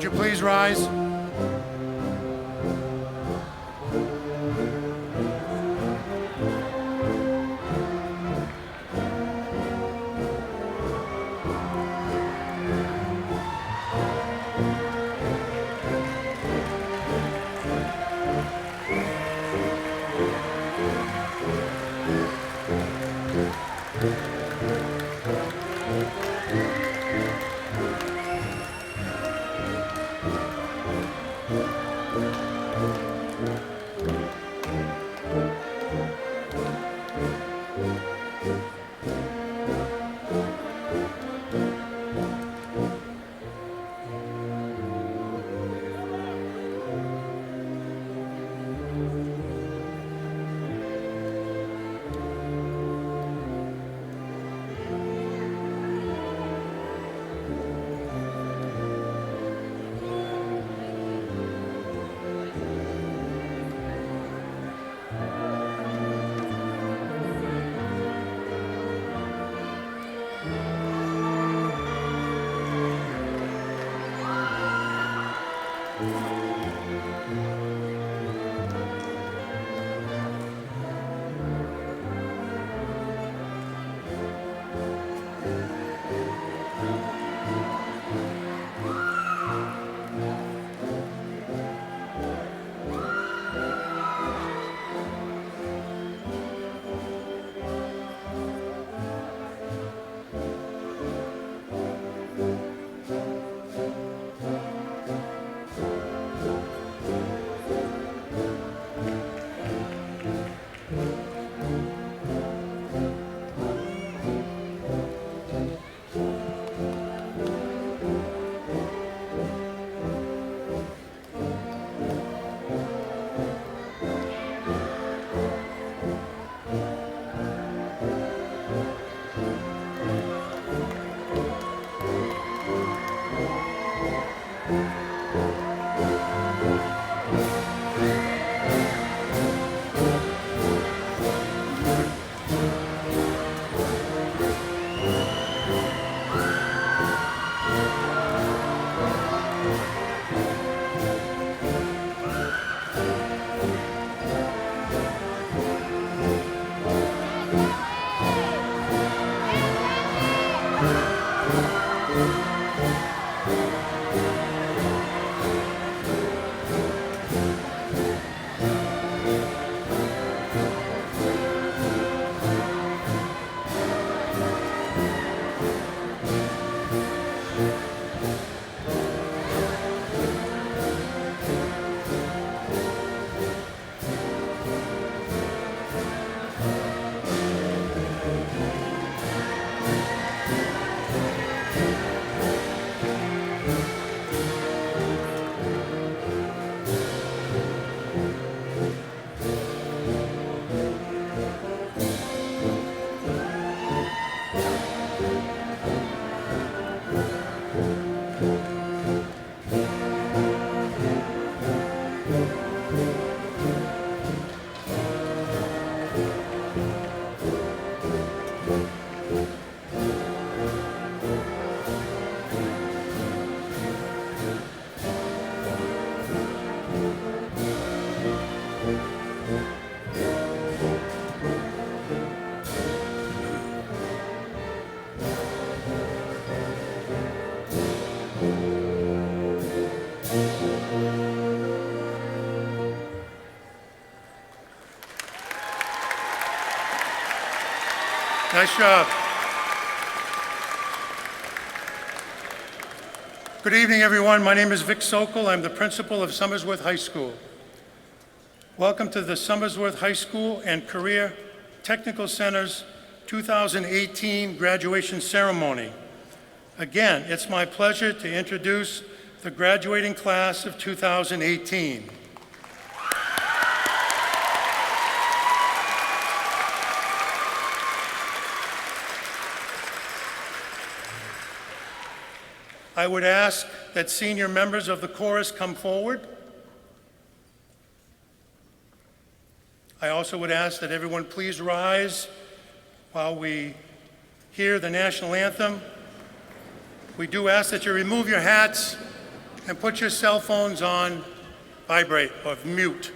Would you please rise? Nice job. Good evening, everyone. My name is Vic Sokol. I'm the principal of Somersworth High School. Welcome to the Somersworth High School and Career Technical Center's 2018 graduation ceremony. Again, it's my pleasure to introduce the graduating class of 2018. I would ask that senior members of the chorus come forward. I also would ask that everyone please rise while we hear the national anthem. We do ask that you remove your hats and put your cell phones on vibrate or mute.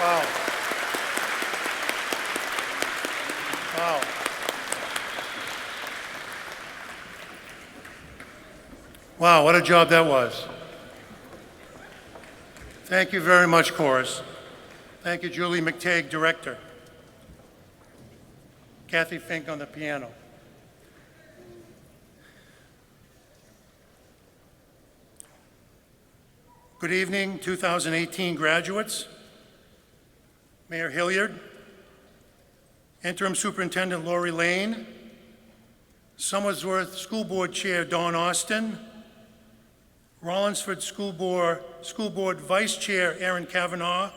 Wow. Wow. Wow, what a job that was. Thank you very much, chorus. Thank you, Julie McTagg, director. Kathy Fink on the piano. Good evening, 2018 graduates. Mayor Hilliard, Interim Superintendent Laurie Lane, Somersworth School Board Chair Dawn Austin, Rollinsford School Board Vice Chair Aaron Cavanaugh,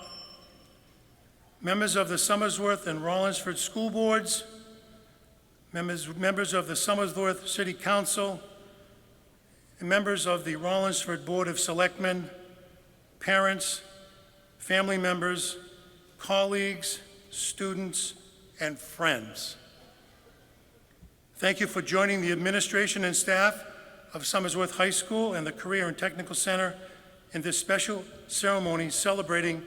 members of the Somersworth and Rollinsford School Boards, members of the Somersworth City Council, and members of the Rollinsford Board of Selectmen, parents, family members, colleagues, students, and friends. Thank you for joining the administration and staff of Somersworth High School and the Career and Technical Center in this special ceremony celebrating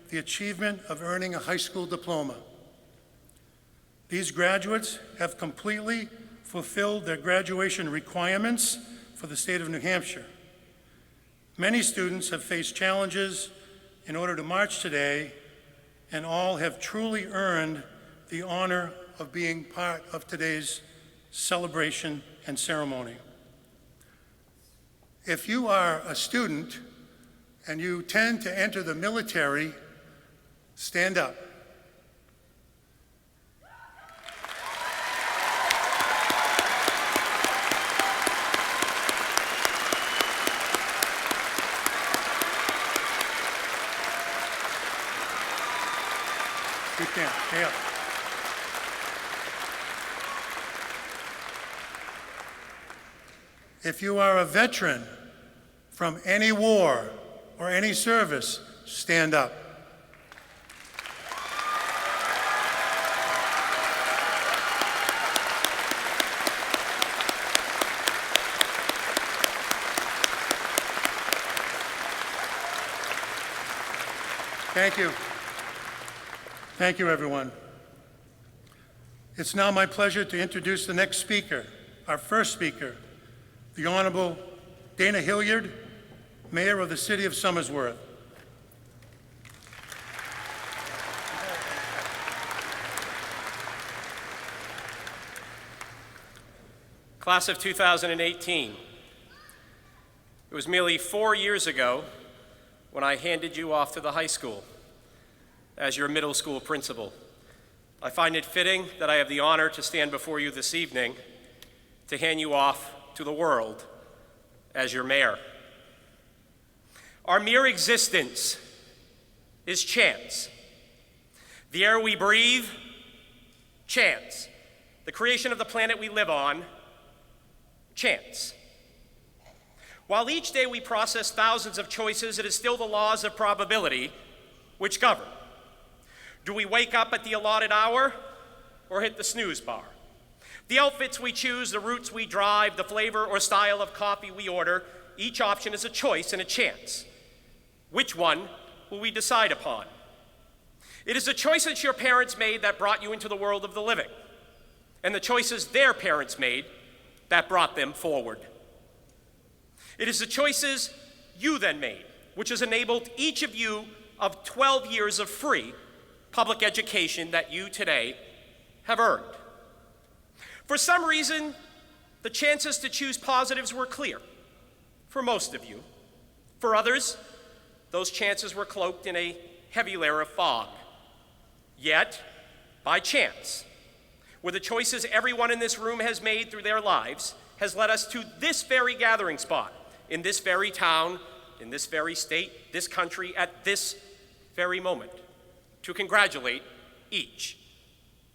the achievement of earning a high school diploma. These graduates have completely fulfilled their graduation requirements for the state of New Hampshire. Many students have faced challenges in order to march today, and all have truly earned the honor of being part of today's celebration and ceremony. If you are a student and you tend to enter the military, stand up. You can, stay up. If you are a veteran from any war or any service, stand up. Thank you. Thank you, everyone. It's now my pleasure to introduce the next speaker, our first speaker, the Honorable Dana Hilliard, Mayor of the City of Somersworth. Class of 2018. It was merely 4 years ago when I handed you off to the high school as your middle school principal. I find it fitting that I have the honor to stand before you this evening to hand you off to the world as your mayor. Our mere existence is chance. The air we breathe, chance. The creation of the planet we live on, chance. While each day we process thousands of choices, it is still the laws of probability which govern. Do we wake up at the allotted hour or hit the snooze bar? The outfits we choose, the routes we drive, the flavor or style of coffee we order, each option is a choice and a chance. Which one will we decide upon? It is the choices your parents made that brought you into the world of the living, and the choices their parents made that brought them forward. It is the choices you then made, which has enabled each of you of 12 years of free public education that you today have earned. For some reason, the chances to choose positives were clear for most of you. For others, those chances were cloaked in a heavy layer of fog. Yet, by chance, with the choices everyone in this room has made through their lives, has led us to this very gathering spot, in this very town, in this very state, this country, at this very moment, to congratulate each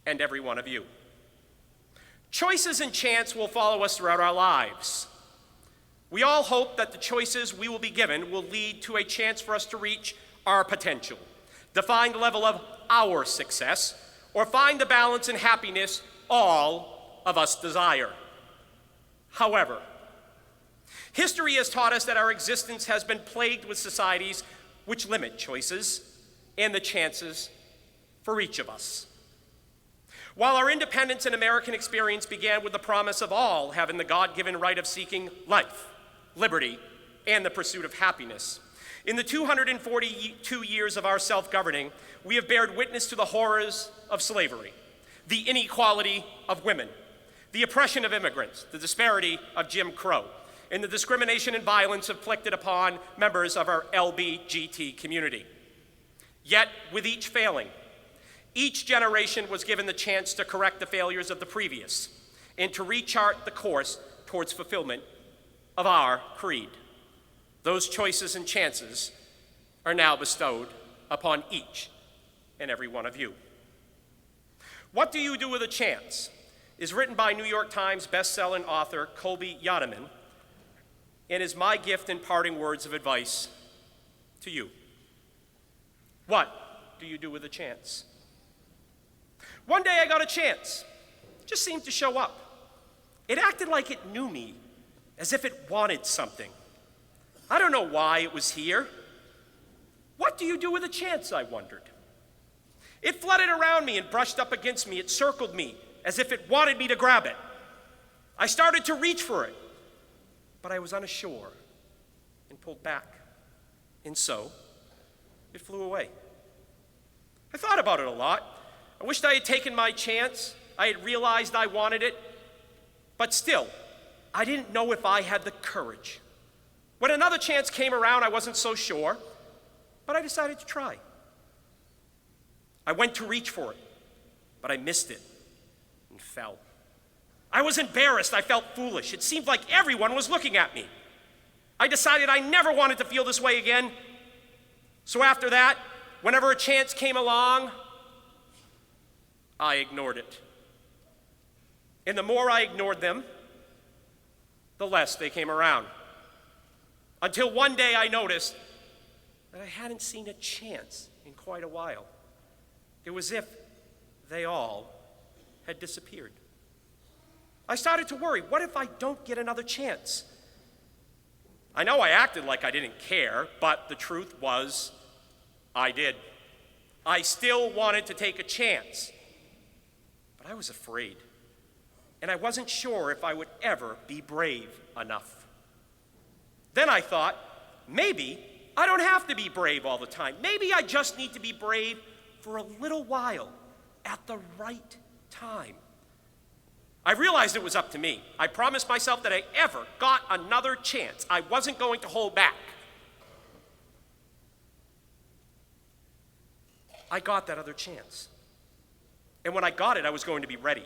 and every one of you. Choices and chance will follow us throughout our lives. We all hope that the choices we will be given will lead to a chance for us to reach our potential, define the level of our success, or find the balance and happiness all of us desire. However, history has taught us that our existence has been plagued with societies which limit choices and the chances for each of us. While our independence and American experience began with the promise of all having the God-given right of seeking life, liberty, and the pursuit of happiness, in the 242 years of our self-governing, we have bared witness to the horrors of slavery, the inequality of women, the oppression of immigrants, the disparity of Jim Crow, and the discrimination and violence inflicted upon members of our LBGT community. Yet, with each failing, each generation was given the chance to correct the failures of the previous and to rechart the course towards fulfillment of our creed. Those choices and chances are now bestowed upon each and every one of you. What Do You Do with a Chance is written by New York Times best-selling author Colby Yodeman and is my gift and parting words of advice to you. What do you do with a chance? One day I got a chance. It just seemed to show up. It acted like it knew me, as if it wanted something. I don't know why it was here. What do you do with a chance, I wondered. It fluttered around me and brushed up against me. It circled me as if it wanted me to grab it. I started to reach for it, but I was unsure and pulled back. And so, it flew away. I thought about it a lot. I wished I had taken my chance. I had realized I wanted it. But still, I didn't know if I had the courage. When another chance came around, I wasn't so sure, but I decided to try. I went to reach for it, but I missed it and fell. I was embarrassed. I felt foolish. It seemed like everyone was looking at me. I decided I never wanted to feel this way again. So after that, whenever a chance came along, I ignored it. And the more I ignored them, the less they came around. Until one day I noticed that I hadn't seen a chance in quite a while. It was as if they all had disappeared. I started to worry, what if I don't get another chance? I know I acted like I didn't care, but the truth was, I did. I still wanted to take a chance, but I was afraid, and I wasn't sure if I would ever be brave enough. Then I thought, maybe I don't have to be brave all the time. Maybe I just need to be brave for a little while at the right time. I realized it was up to me. I promised myself that if I ever got another chance, I wasn't going to hold back. I got that other chance. And when I got it, I was going to be ready.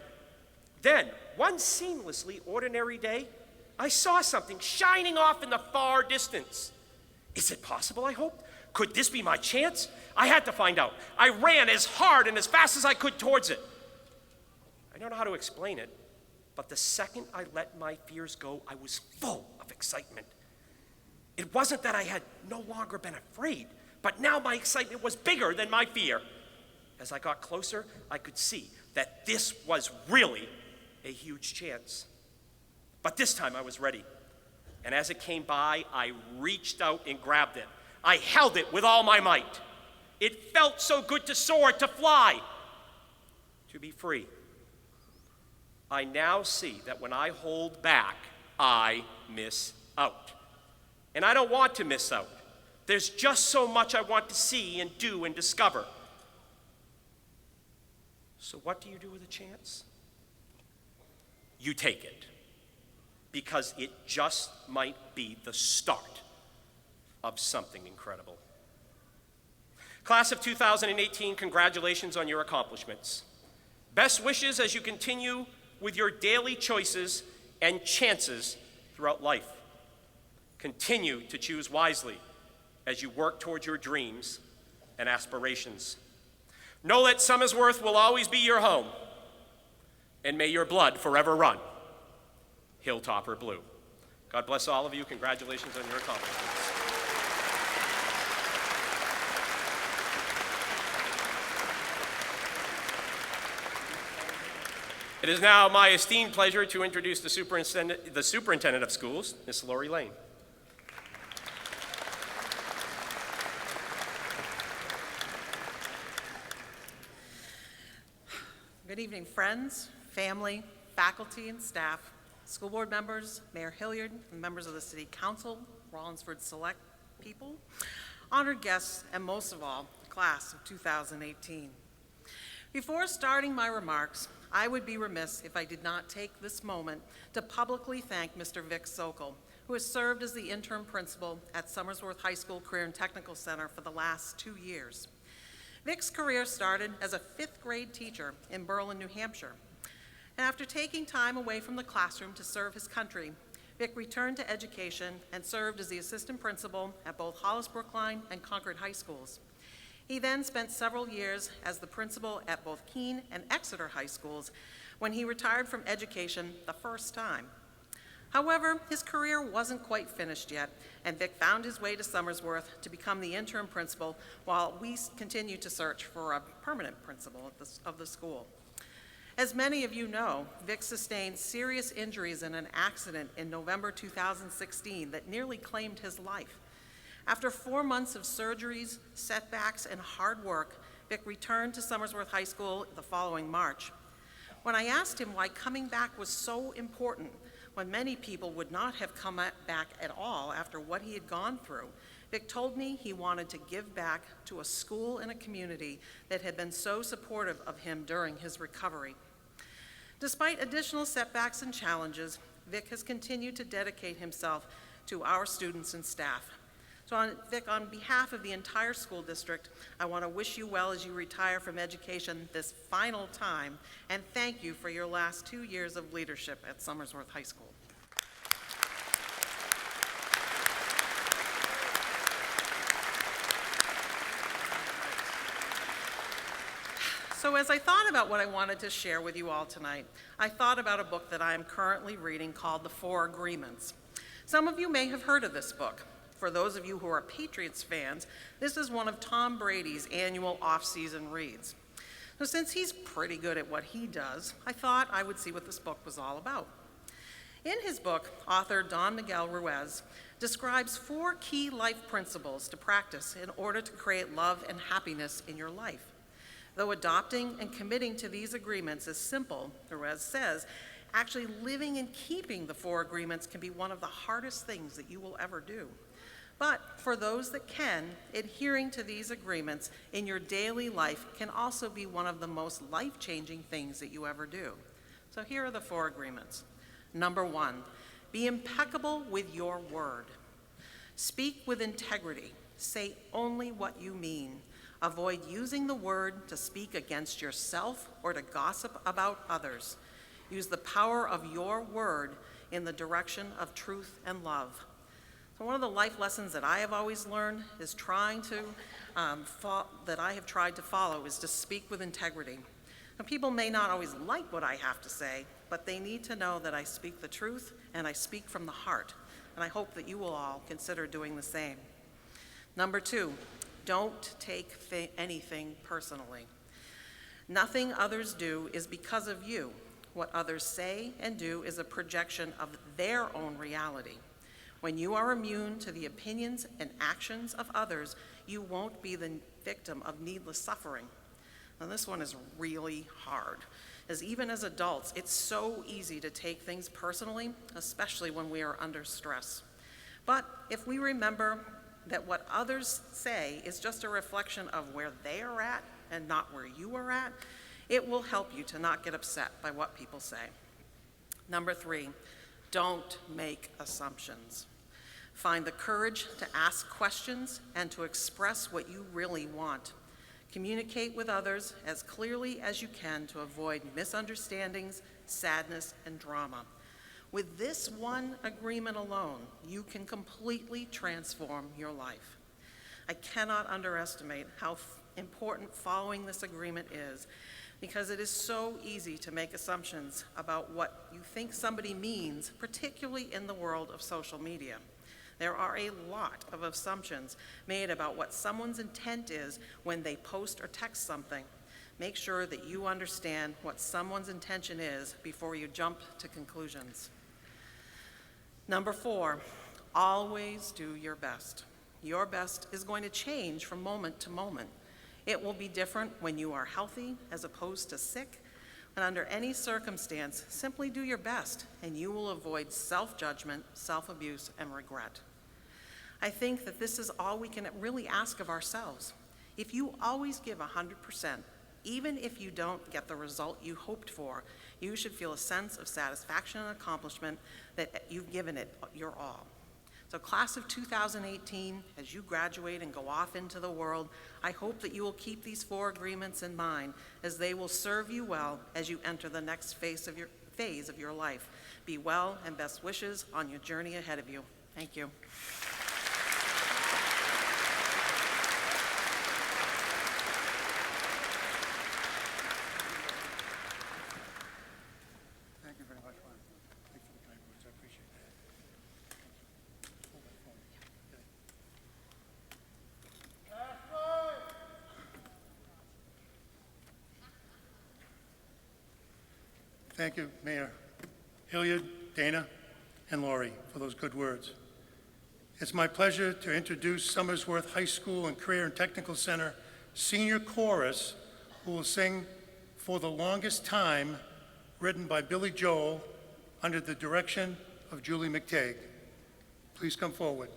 Then, one seamlessly ordinary day, I saw something shining off in the far distance. Is it possible, I hoped? Could this be my chance? I had to find out. I ran as hard and as fast as I could towards it. I don't know how to explain it, but the second I let my fears go, I was full of excitement. It wasn't that I had no longer been afraid, but now my excitement was bigger than my fear. As I got closer, I could see that this was really a huge chance. But this time I was ready. And as it came by, I reached out and grabbed it. I held it with all my might. It felt so good to soar, to fly, to be free. I now see that when I hold back, I miss out. And I don't want to miss out. There's just so much I want to see and do and discover. So what do you do with a chance? You take it, because it just might be the start of something incredible. Class of 2018, congratulations on your accomplishments. Best wishes as you continue with your daily choices and chances throughout life. Continue to choose wisely as you work towards your dreams and aspirations. Know that Somersworth will always be your home, and may your blood forever run, hilltop or blue. God bless all of you. Congratulations on your accomplishments. It is now my esteemed pleasure to introduce the Superintendent of Schools, Ms. Laurie Lane. Good evening, friends, family, faculty, and staff, school board members, Mayor Hilliard, and members of the City Council, Rollinsford Select people, honored guests, and most of all, the class of 2018. Before starting my remarks, I would be remiss if I did not take this moment to publicly thank Mr. Vic Sokol, who has served as the interim principal at Somersworth High School Career and Technical Center for the last 2 years. Vic's career started as a 5th grade teacher in Berlin, New Hampshire. And after taking time away from the classroom to serve his country, Vic returned to education and served as the assistant principal at both Hollis Brookline and Concord High Schools. He then spent several years as the principal at both Keene and Exeter High Schools when he retired from education the first time. However, his career wasn't quite finished yet, and Vic found his way to Somersworth to become the interim principal while we continue to search for a permanent principal of the school. As many of you know, Vic sustained serious injuries in an accident in November 2016 that nearly claimed his life. After 4 months of surgeries, setbacks, and hard work, Vic returned to Somersworth High School the following March. When I asked him why coming back was so important, when many people would not have come back at all after what he had gone through, Vic told me he wanted to give back to a school and a community that had been so supportive of him during his recovery. Despite additional setbacks and challenges, Vic has continued to dedicate himself to our students and staff. So Vic, on behalf of the entire school district, I want to wish you well as you retire from education this final time, and thank you for your last 2 years of leadership at Somersworth High School. So as I thought about what I wanted to share with you all tonight, I thought about a book that I am currently reading called The Four Agreements. Some of you may have heard of this book. For those of you who are Patriots fans, this is one of Tom Brady's annual off-season reads. So since he's pretty good at what he does, I thought I would see what this book was all about. In his book, author Don Miguel Ruiz describes 4 key life principles to practice in order to create love and happiness in your life. Though adopting and committing to these agreements is simple, Ruiz says, actually living and keeping the 4 agreements can be one of the hardest things that you will ever do. But for those that can, adhering to these agreements in your daily life can also be one of the most life-changing things that you ever do. So here are the 4 agreements. Number 1, be impeccable with your word. Speak with integrity. Say only what you mean. Avoid using the word to speak against yourself or to gossip about others. Use the power of your word in the direction of truth and love. So one of the life lessons that I have always learned is that I have tried to follow is to speak with integrity. Now, people may not always like what I have to say, but they need to know that I speak the truth and I speak from the heart. And I hope that you will all consider doing the same. Number 2, don't take anything personally. Nothing others do is because of you. What others say and do is a projection of their own reality. When you are immune to the opinions and actions of others, you won't be the victim of needless suffering. Now, this one is really hard, as even as adults, it's so easy to take things personally, especially when we are under stress. But if we remember that what others say is just a reflection of where they are at and not where you are at, it will help you to not get upset by what people say. Number 3, don't make assumptions. Find the courage to ask questions and to express what you really want. Communicate with others as clearly as you can to avoid misunderstandings, sadness, and drama. With this one agreement alone, you can completely transform your life. I cannot underestimate how important following this agreement is, because it is so easy to make assumptions about what you think somebody means, particularly in the world of social media. There are a lot of assumptions made about what someone's intent is when they post or text something. Make sure that you understand what someone's intention is before you jump to conclusions. Number 4, always do your best. Your best is going to change from moment to moment. It will be different when you are healthy as opposed to sick. And under any circumstance, simply do your best, and you will avoid self-judgment, self-abuse, and regret. I think that this is all we can really ask of ourselves. If you always give 100%, even if you don't get the result you hoped for, you should feel a sense of satisfaction and accomplishment that you've given it your all. So class of 2018, as you graduate and go off into the world, I hope that you will keep these 4 agreements in mind, as they will serve you well as you enter the next phase of your life. Be well, and best wishes on your journey ahead of you. Thank you. Thank you very much, Ron. Thank you for the kind words. I appreciate that. Hold that phone. Okay. Thank you, Mayor Hilliard, Dana, and Laurie, for those good words. It's my pleasure to introduce Somersworth High School and Career and Technical Center Senior Chorus, who will sing For the Longest Time, written by Billy Joel under the direction of Julie McTague. Please come forward.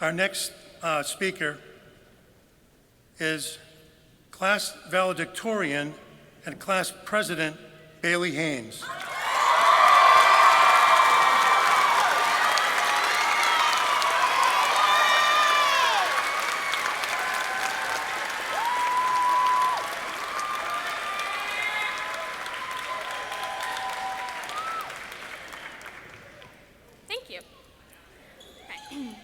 Our next speaker is Class Valedictorian and Class President Bailey Haynes. Thank you. Okay.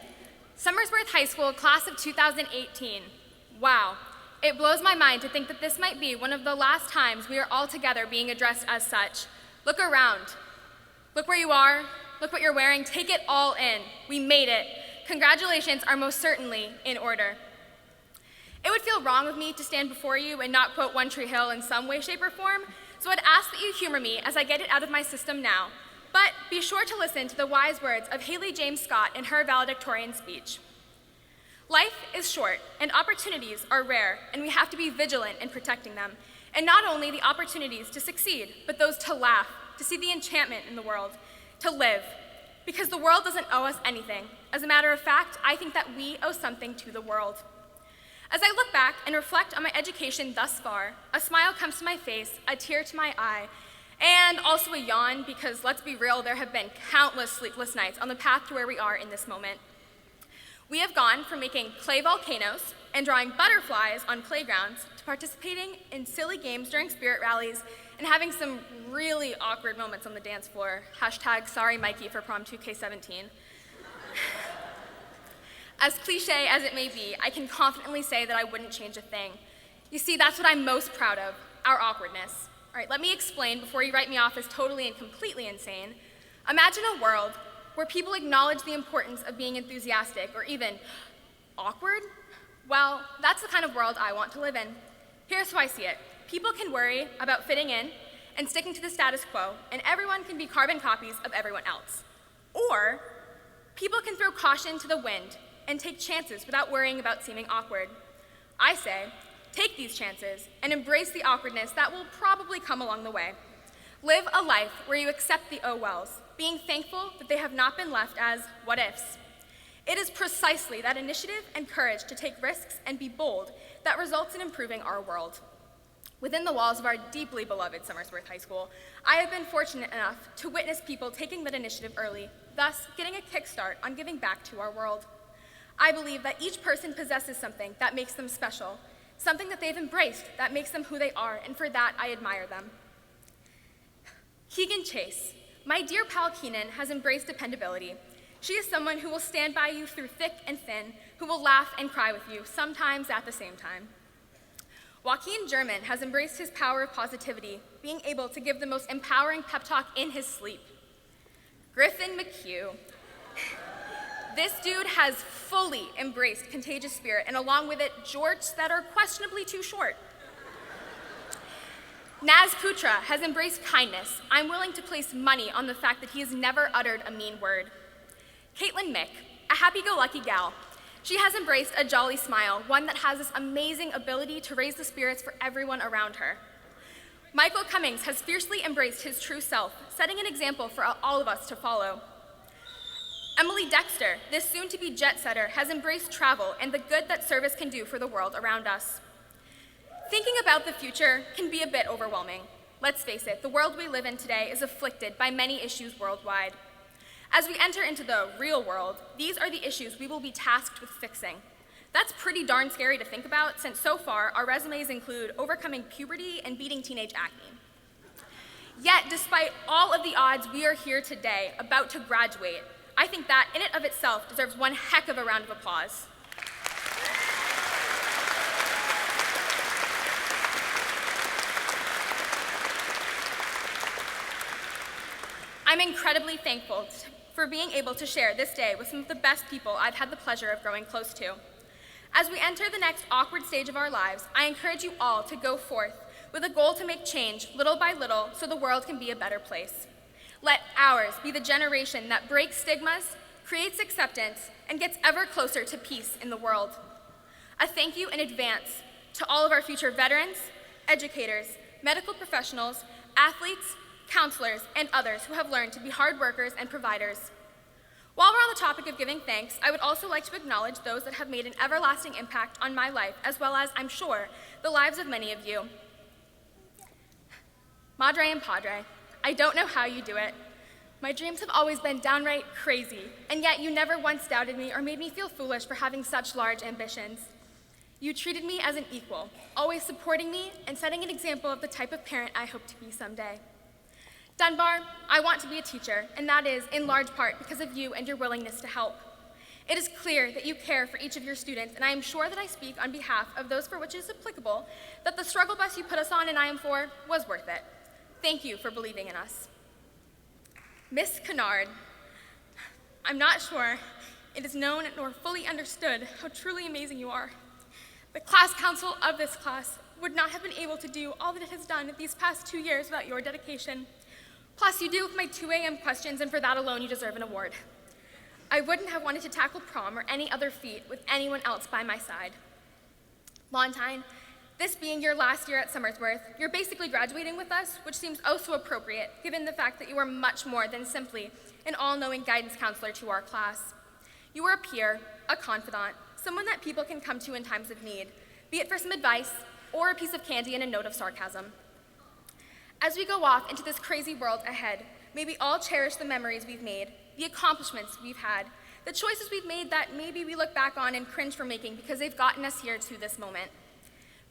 Somersworth High School, class of 2018. Wow. It blows my mind to think that this might be one of the last times we are all together being addressed as such. Look around. Look where you are. Look what you're wearing. Take it all in. We made it. Congratulations are most certainly in order. It would feel wrong of me to stand before you and not quote One Tree Hill in some way, shape, or form, so I'd ask that you humor me as I get it out of my system now. But be sure to listen to the wise words of Haley James Scott in her valedictorian speech. Life is short, and opportunities are rare, and we have to be vigilant in protecting them. And not only the opportunities to succeed, but those to laugh, to see the enchantment in the world, to live. Because the world doesn't owe us anything. As a matter of fact, I think that we owe something to the world. As I look back and reflect on my education thus far, a smile comes to my face, a tear to my eye, and also a yawn, because let's be real, there have been countless sleepless nights on the path to where we are in this moment. We have gone from making clay volcanoes and drawing butterflies on playgrounds to participating in silly games during spirit rallies and having some really awkward moments on the dance floor. Hashtag sorry Mikey for prom 2K17. As cliche as it may be, I can confidently say that I wouldn't change a thing. You see, that's what I'm most proud of, our awkwardness. All right, let me explain before you write me off as totally and completely insane. Imagine a world where people acknowledge the importance of being enthusiastic or even awkward. Well, that's the kind of world I want to live in. Here's how I see it. People can worry about fitting in and sticking to the status quo, and everyone can be carbon copies of everyone else. Or people can throw caution to the wind and take chances without worrying about seeming awkward. I say, take these chances and embrace the awkwardness that will probably come along the way. Live a life where you accept the oh wells, being thankful that they have not been left as what ifs. It is precisely that initiative and courage to take risks and be bold that results in improving our world. Within the walls of our deeply beloved Somersworth High School, I have been fortunate enough to witness people taking that initiative early, thus getting a kickstart on giving back to our world. I believe that each person possesses something that makes them special, something that they've embraced that makes them who they are, and for that I admire them. Keegan Chase, my dear pal Keenan, has embraced dependability. She is someone who will stand by you through thick and thin, who will laugh and cry with you, sometimes at the same time. Joaquin German has embraced his power of positivity, being able to give the most empowering pep talk in his sleep. Griffin McHugh. This dude has fully embraced contagious spirit, and along with it, jorts that are questionably too short. Naz Putra has embraced kindness. I'm willing to place money on the fact that he has never uttered a mean word. Caitlin Mick, a happy-go-lucky gal. She has embraced a jolly smile, one that has this amazing ability to raise the spirits for everyone around her. Michael Cummings has fiercely embraced his true self, setting an example for all of us to follow. Emily Dexter, this soon-to-be jet-setter, has embraced travel and the good that service can do for the world around us. Thinking about the future can be a bit overwhelming. Let's face it, the world we live in today is afflicted by many issues worldwide. As we enter into the real world, these are the issues we will be tasked with fixing. That's pretty darn scary to think about, since so far our resumes include overcoming puberty and beating teenage acne. Yet, despite all of the odds, we are here today, about to graduate. I think that, in and of itself, deserves one heck of a round of applause. I'm incredibly thankful for being able to share this day with some of the best people I've had the pleasure of growing close to. As we enter the next awkward stage of our lives, I encourage you all to go forth with a goal to make change little by little so the world can be a better place. Let ours be the generation that breaks stigmas, creates acceptance, and gets ever closer to peace in the world. A thank you in advance to all of our future veterans, educators, medical professionals, athletes, counselors, and others who have learned to be hard workers and providers. While we're on the topic of giving thanks, I would also like to acknowledge those that have made an everlasting impact on my life, as well as, I'm sure, the lives of many of you. Madre and Padre, I don't know how you do it. My dreams have always been downright crazy, and yet you never once doubted me or made me feel foolish for having such large ambitions. You treated me as an equal, always supporting me and setting an example of the type of parent I hope to be someday. Dunbar, I want to be a teacher, and that is, in large part, because of you and your willingness to help. It is clear that you care for each of your students, and I am sure that I speak on behalf of those for which it is applicable that the struggle bus you put us on in IM4 was worth it. Thank you for believing in us. Miss Kennard, I'm not sure it is known nor fully understood how truly amazing you are. The class council of this class would not have been able to do all that it has done these past 2 years without your dedication. Plus, you deal with my 2 a.m. questions, and for that alone, you deserve an award. I wouldn't have wanted to tackle prom or any other feat with anyone else by my side. Lontine, this being your last year at Somersworth, you're basically graduating with us, which seems oh so appropriate, given the fact that you are much more than simply an all-knowing guidance counselor to our class. You are a peer, a confidant, someone that people can come to in times of need, be it for some advice or a piece of candy and a note of sarcasm. As we go off into this crazy world ahead, may we all cherish the memories we've made, the accomplishments we've had, the choices we've made that maybe we look back on and cringe for making because they've gotten us here to this moment.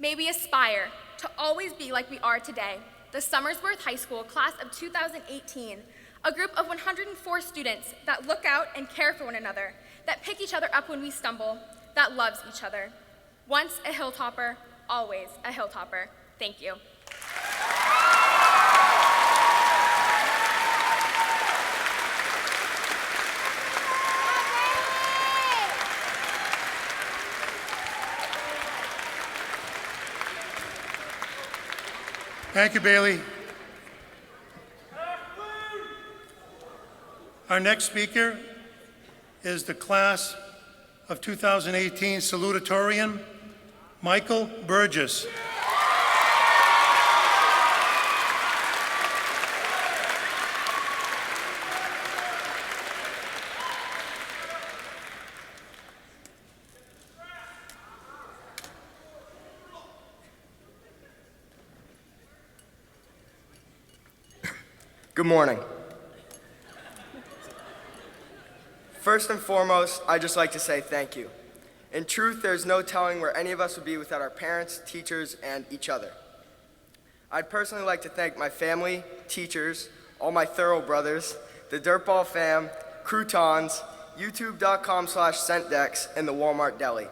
May we aspire to always be like we are today, the Somersworth High School class of 2018, a group of 104 students that look out and care for one another, that pick each other up when we stumble, that loves each other. Once a hilltopper, always a hilltopper. Thank you. Thank you, Bailey. Our next speaker is the class of 2018 Salutatorian, Michael Burgess. Good morning. First and foremost, I'd just like to say thank you. In truth, there's no telling where any of us would be without our parents, teachers, and each other. I'd personally like to thank my family, teachers, all my thorough brothers, the Dirtball fam, croutons, youtube.com/scentdex, and the Walmart deli.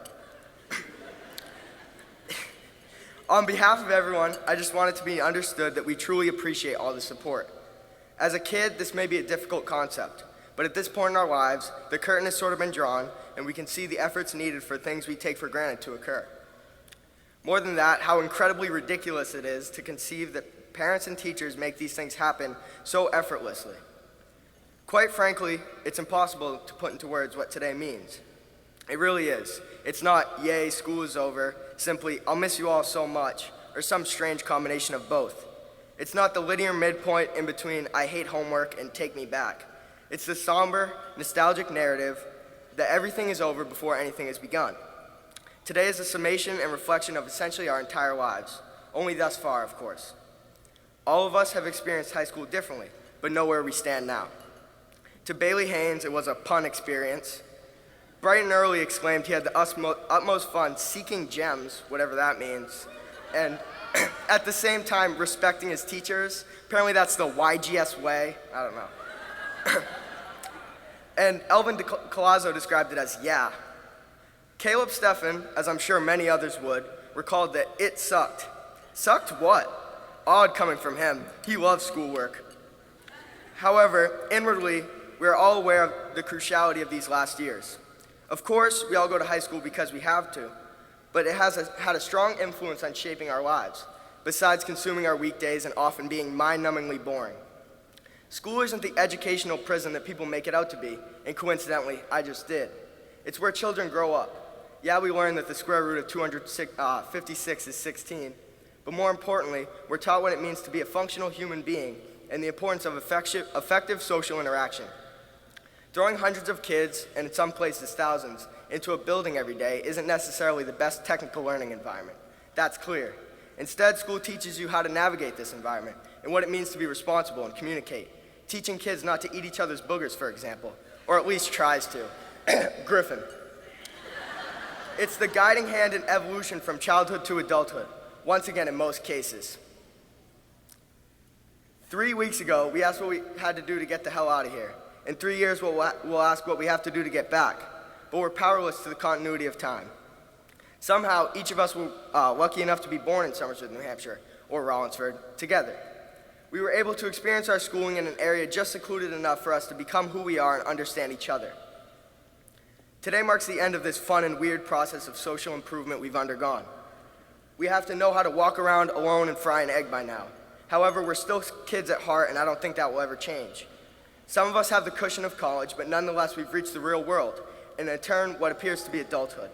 On behalf of everyone, I just want it to be understood that we truly appreciate all the support. As a kid, this may be a difficult concept, but at this point in our lives, the curtain has sort of been drawn, and we can see the efforts needed for things we take for granted to occur. More than that, how incredibly ridiculous it is to conceive that parents and teachers make these things happen so effortlessly. Quite frankly, it's impossible to put into words what today means. It really is. It's not, yay, school is over, simply, I'll miss you all so much, or some strange combination of both. It's not the linear midpoint in between I hate homework and take me back. It's the somber, nostalgic narrative that everything is over before anything has begun. Today is a summation and reflection of essentially our entire lives, only thus far, of course. All of us have experienced high school differently, but know where we stand now. To Bailey Haynes, it was a pun experience. Brighton Early exclaimed he had the utmost fun seeking gems, whatever that means, and at the same time respecting his teachers. Apparently that's the YGS way, I don't know. And Elvin Colazzo described it as yeah. Caleb Steffen, as I'm sure many others would, recalled that it sucked. Sucked what? Odd coming from him. He loves schoolwork. However, inwardly, we are all aware of the cruciality of these last years. Of course, we all go to high school because we have to, but it has had a strong influence on shaping our lives, besides consuming our weekdays and often being mind-numbingly boring. School isn't the educational prison that people make it out to be, and coincidentally, I just did. It's where children grow up. Yeah, we learn that the square root of 256 is 16, but more importantly, we're taught what it means to be a functional human being and the importance of effective social interaction. Throwing hundreds of kids, and in some places thousands, into a building every day isn't necessarily the best technical learning environment. That's clear. Instead, school teaches you how to navigate this environment and what it means to be responsible and communicate, teaching kids not to eat each other's boogers, for example, or at least tries to. Griffin. It's the guiding hand in evolution from childhood to adulthood, once again in most cases. 3 weeks ago, we asked what we had to do to get the hell out of here. In 3 years, we'll ask what we have to do to get back, but we're powerless to the continuity of time. Somehow, each of us were lucky enough to be born in Somersworth, New Hampshire, or Rollinsford, together. We were able to experience our schooling in an area just secluded enough for us to become who we are and understand each other. Today marks the end of this fun and weird process of social improvement we've undergone. We have to know how to walk around alone and fry an egg by now. However, we're still kids at heart, and I don't think that will ever change. Some of us have the cushion of college, but nonetheless, we've reached the real world, and in turn, what appears to be adulthood.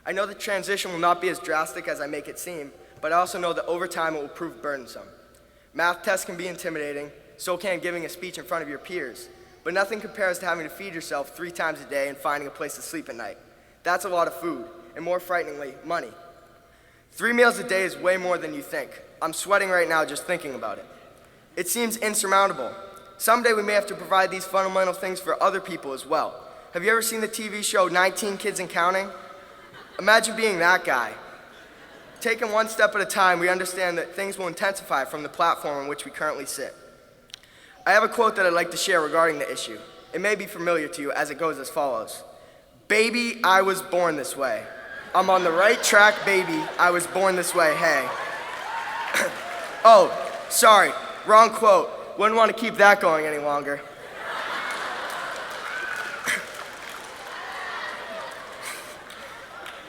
I know the transition will not be as drastic as I make it seem, but I also know that over time it will prove burdensome. Math tests can be intimidating, so can giving a speech in front of your peers, but nothing compares to having to feed yourself 3 times a day and finding a place to sleep at night. That's a lot of food, and more frighteningly, money. 3 meals a day is way more than you think. I'm sweating right now just thinking about it. It seems insurmountable. Someday we may have to provide these fundamental things for other people as well. Have you ever seen the TV show 19 Kids and Counting? Imagine being that guy. Taking one step at a time, we understand that things will intensify from the platform on which we currently sit. I have a quote that I'd like to share regarding the issue. It may be familiar to you, as it goes as follows. Baby, I was born this way. I'm on the right track, baby. I was born this way, hey. Oh, sorry, wrong quote. Wouldn't want to keep that going any longer.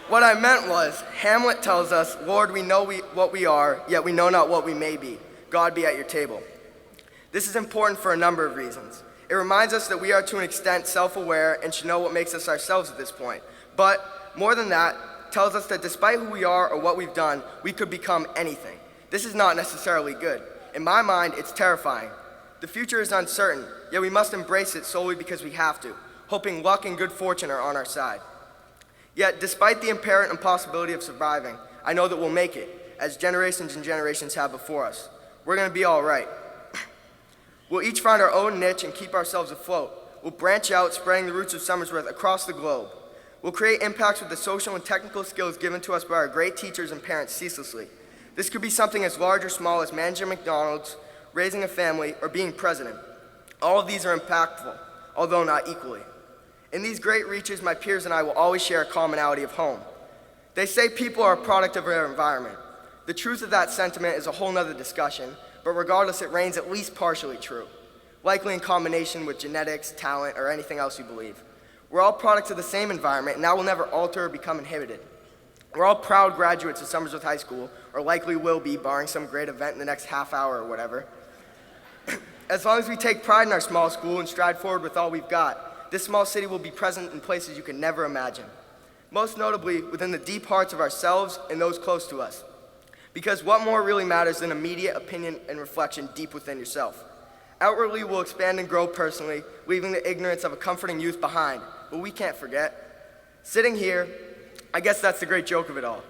What I meant was, Hamlet tells us, Lord, we know what we are, yet we know not what we may be. God be at your table. This is important for a number of reasons. It reminds us that we are to an extent self-aware and should know what makes us ourselves at this point. But more than that, tells us that despite who we are or what we've done, we could become anything. This is not necessarily good. In my mind, it's terrifying. The future is uncertain, yet we must embrace it solely because we have to, hoping luck and good fortune are on our side. Yet, despite the apparent impossibility of surviving, I know that we'll make it, as generations and generations have before us. We're going to be all right. We'll each find our own niche and keep ourselves afloat. We'll branch out, spreading the roots of Somersworth across the globe. We'll create impacts with the social and technical skills given to us by our great teachers and parents ceaselessly. This could be something as large or small as managing McDonald's, raising a family, or being president. All of these are impactful, although not equally. In these great reaches, my peers and I will always share a commonality of home. They say people are a product of their environment. The truth of that sentiment is a whole nother discussion, but regardless, it reigns at least partially true, likely in combination with genetics, talent, or anything else you believe. We're all products of the same environment, and that will never alter or become inhibited. We're all proud graduates of Somersworth High School, or likely will be, barring some great event in the next half hour or whatever. As long as we take pride in our small school and stride forward with all we've got, this small city will be present in places you can never imagine. Most notably, within the deep hearts of ourselves and those close to us. Because what more really matters than immediate opinion and reflection deep within yourself? Outwardly, we'll expand and grow personally, leaving the ignorance of a comforting youth behind. But we can't forget. Sitting here, I guess that's the great joke of it all.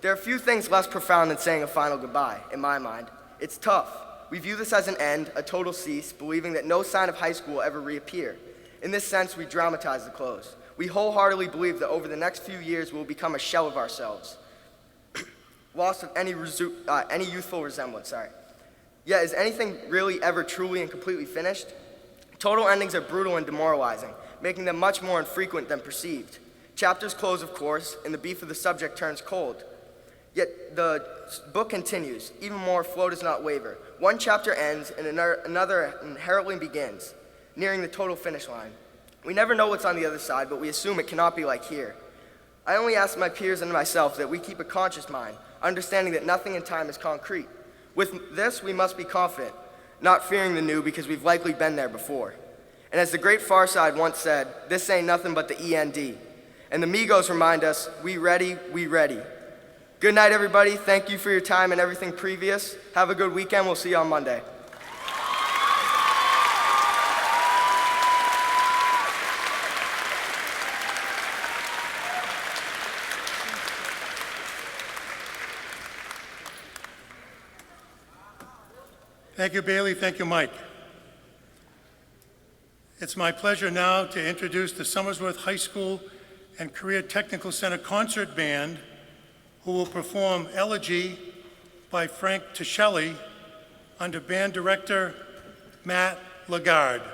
There are few things less profound than saying a final goodbye, in my mind. It's tough. We view this as an end, a total cease, believing that no sign of high school will ever reappear. In this sense, we dramatize the close. We wholeheartedly believe that over the next few years, we'll become a shell of ourselves, lost of any youthful resemblance, Yet, is anything really ever truly and completely finished? Total endings are brutal and demoralizing, making them much more infrequent than perceived. Chapters close, of course, and the beef of the subject turns cold. Yet the book continues. Even more, flow does not waver. One chapter ends, and another inherently begins, nearing the total finish line. We never know what's on the other side, but we assume it cannot be like here. I only ask my peers and myself that we keep a conscious mind, understanding that nothing in time is concrete. With this, we must be confident, not fearing the new because we've likely been there before. And as the great Far Side once said, this ain't nothing but the END. And the Migos remind us, we ready, we ready. Good night, everybody. Thank you for your time and everything previous. Have a good weekend. We'll see you on Monday. Thank you, Bailey. Thank you, Mike. It's my pleasure now to introduce the Somersworth High School and Career Technical Center Concert Band, who will perform Elegy by Frank Tischelli under band director Matt Lagarde.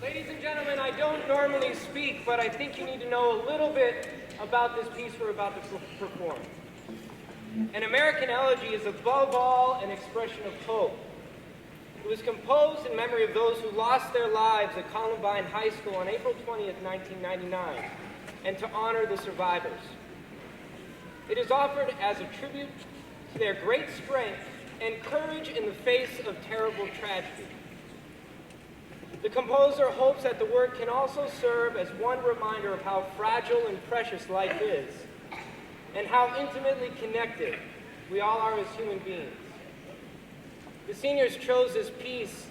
Ladies and gentlemen, I don't normally speak, but I think you need to know a little bit about this piece we're about to perform. An American Elegy is above all an expression of hope. It was composed in memory of those who lost their lives at Columbine High School on April 20th, 1999, and to honor the survivors. It is offered as a tribute to their great strength and courage in the face of terrible tragedy. The composer hopes that the work can also serve as one reminder of how fragile and precious life is, and how intimately connected we all are as human beings. The seniors chose this piece,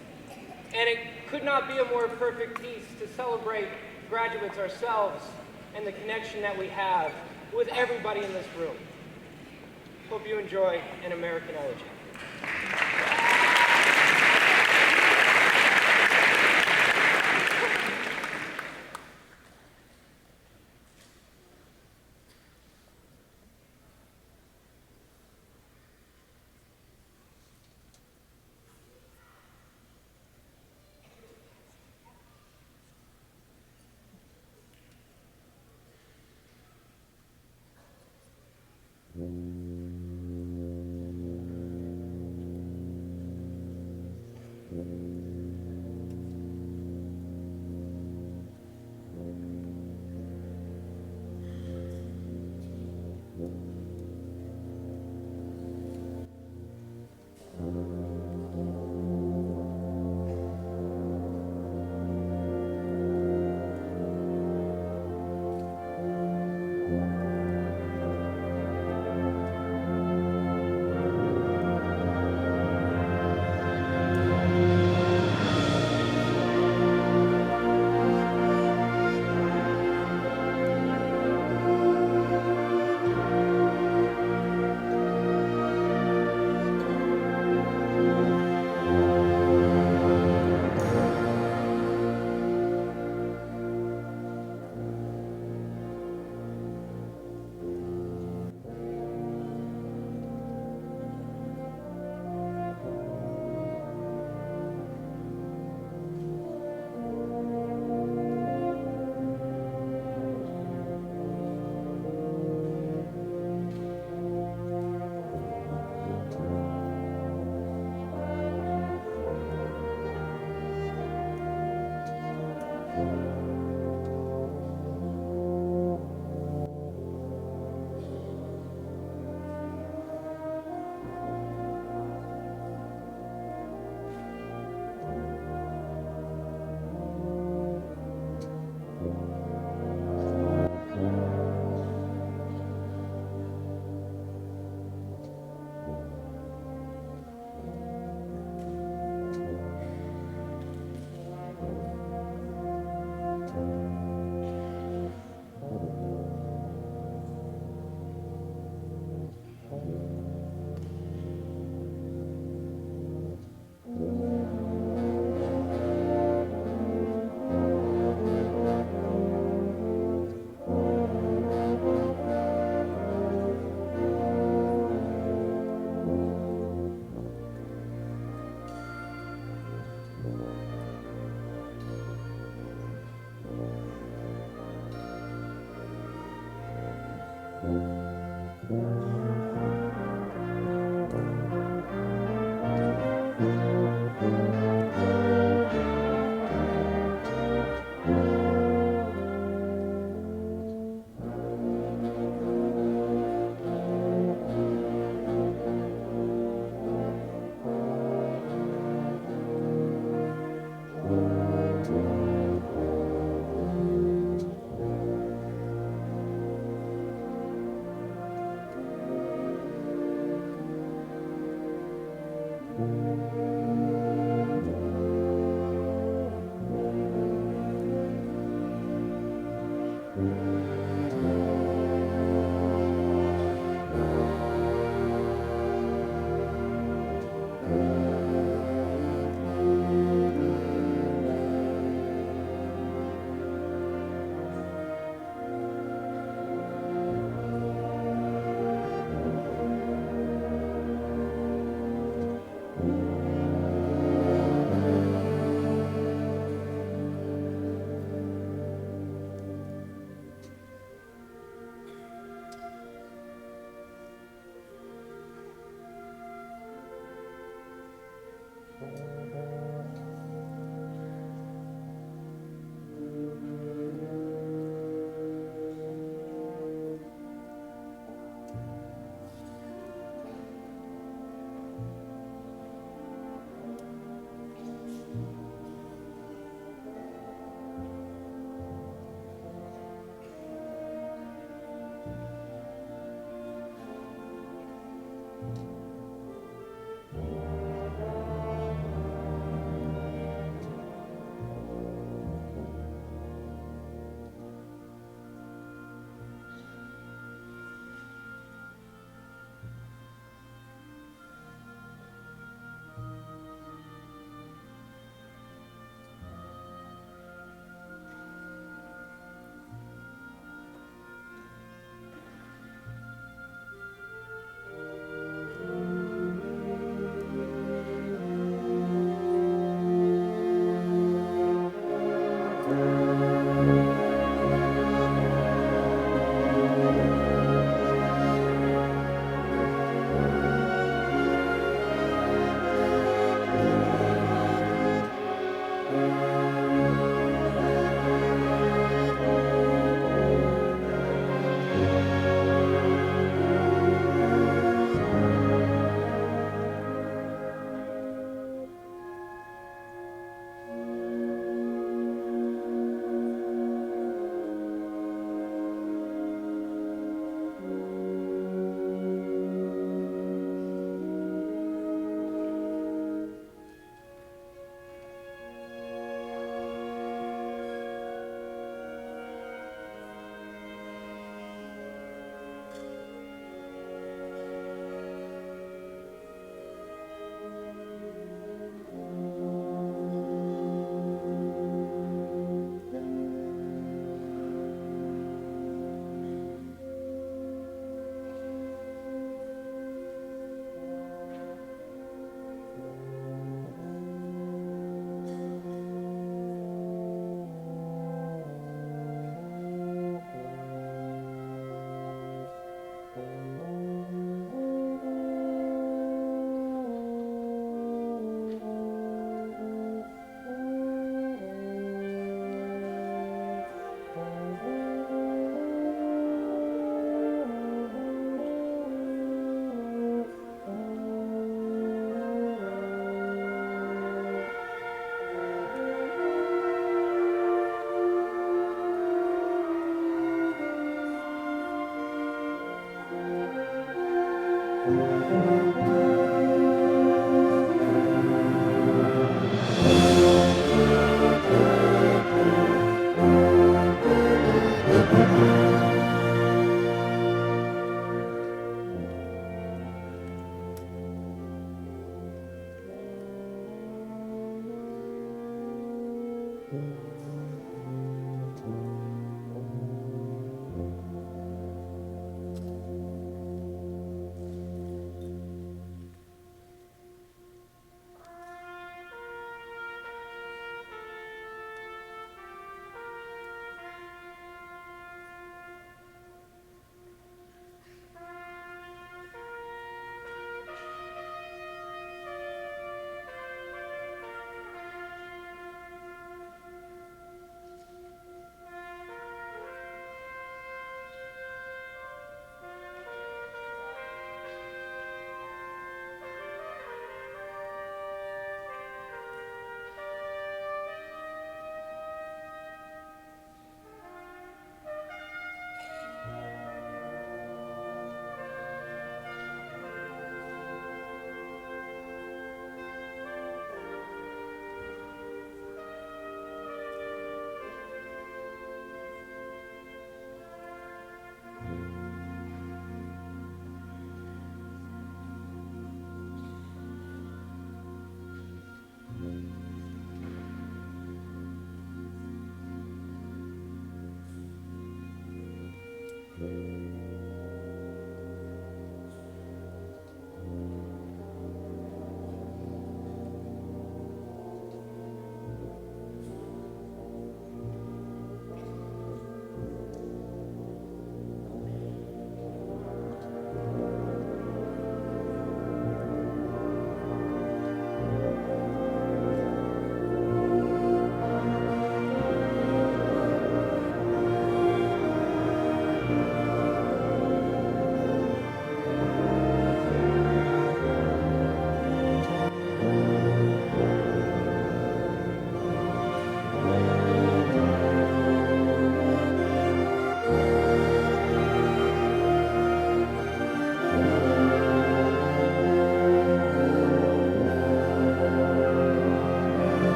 and it could not be a more perfect piece to celebrate graduates ourselves and the connection that we have with everybody in this room. Hope you enjoy An American Elegy.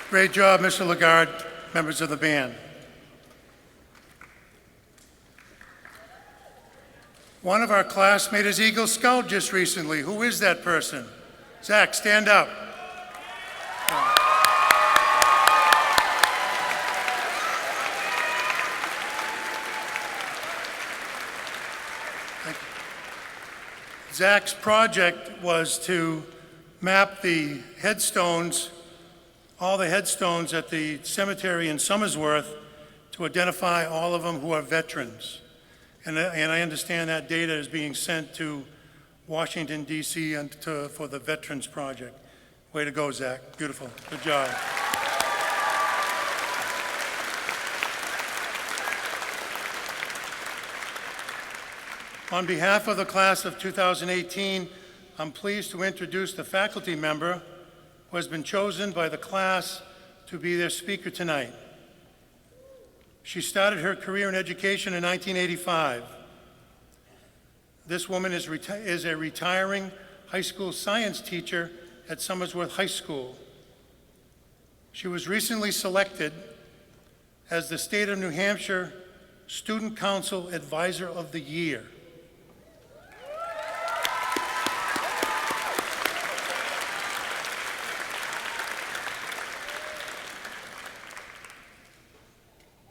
Great job, Mr. Lagarde, members of the band. One of our class made his Eagle Scout just recently. Who is that person? Zach, stand up. Thank you. Zach's project was to map the headstones, all the headstones at the cemetery in Somersworth, to identify all of them who are veterans. And I understand that data is being sent to Washington, D.C. For the Veterans Project. Way to go, Zach. Beautiful. Good job. On behalf of the class of 2018, I'm pleased to introduce the faculty member who has been chosen by the class to be their speaker tonight. She started her career in education in 1985. This woman is a retiring high school science teacher at Somersworth High School. She was recently selected as the State of New Hampshire Student Council Advisor of the Year.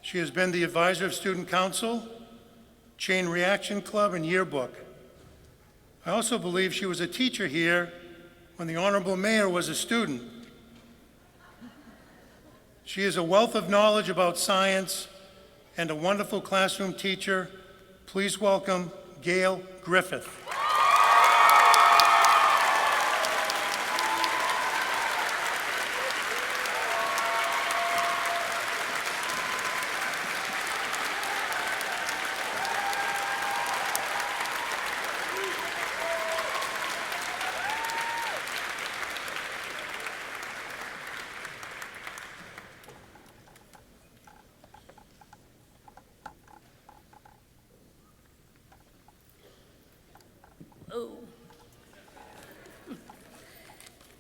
She has been the advisor of Student Council, Chain Reaction Club, and Yearbook. I also believe she was a teacher here when the Honorable Mayor was a student. She is a wealth of knowledge about science and a wonderful classroom teacher. Please welcome Gail Griffith.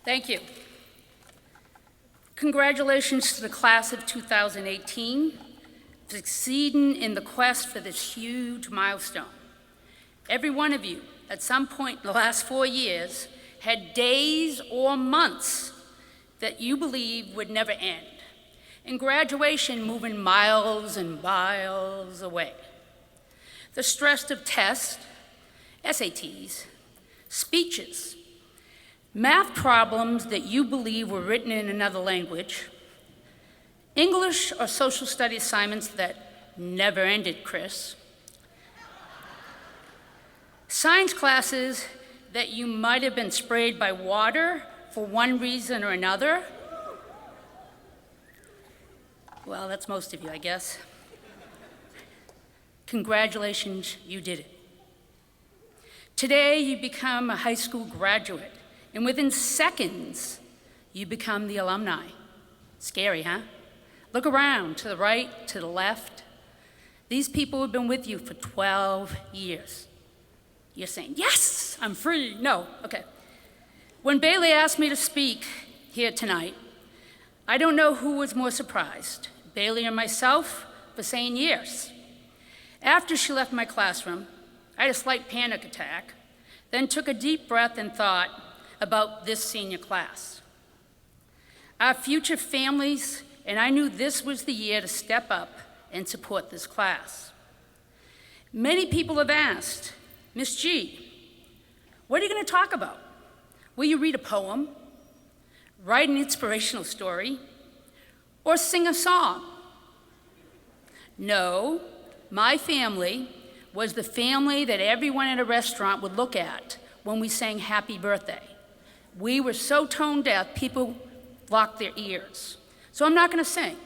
Thank you. Congratulations to the class of 2018 for succeeding in the quest for this huge milestone. Every one of you, at some point in the last 4 years, had days or months that you believed would never end, and graduation moving miles and miles away. The stress of tests, SATs, speeches, math problems that you believe were written in another language, English or social studies assignments that never ended, Chris, science classes that you might have been sprayed by water for one reason or another. Well, that's most of you, I guess. Congratulations, you did it. Today, you become a high school graduate. And within seconds, you become the alumni. Scary, huh? Look around, to the right, to the left. These people have been with you for 12 years. You're saying, yes, I'm free. No, okay. When Bailey asked me to speak here tonight, I don't know who was more surprised, Bailey or myself, for saying yes. After she left my classroom, I had a slight panic attack, then took a deep breath and thought about this senior class. Our future families, and I knew this was the year to step up and support this class. Many people have asked, Ms. G, what are you going to talk about? Will you read a poem, write an inspirational story, or sing a song? No, my family was the family that everyone at a restaurant would look at when we sang happy birthday. We were so tone deaf, people blocked their ears. So I'm not going to sing.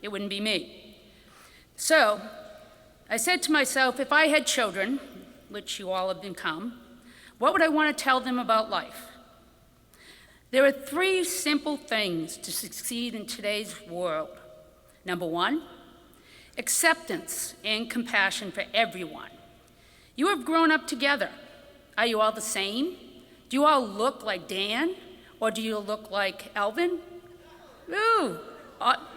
It wouldn't be me. So I said to myself, if I had children, which you all have become, what would I want to tell them about life? There are 3 simple things to succeed in today's world. Number 1, acceptance and compassion for everyone. You have grown up together. Are you all the same? Do you all look like Dan, or do you look like Elvin? Ooh,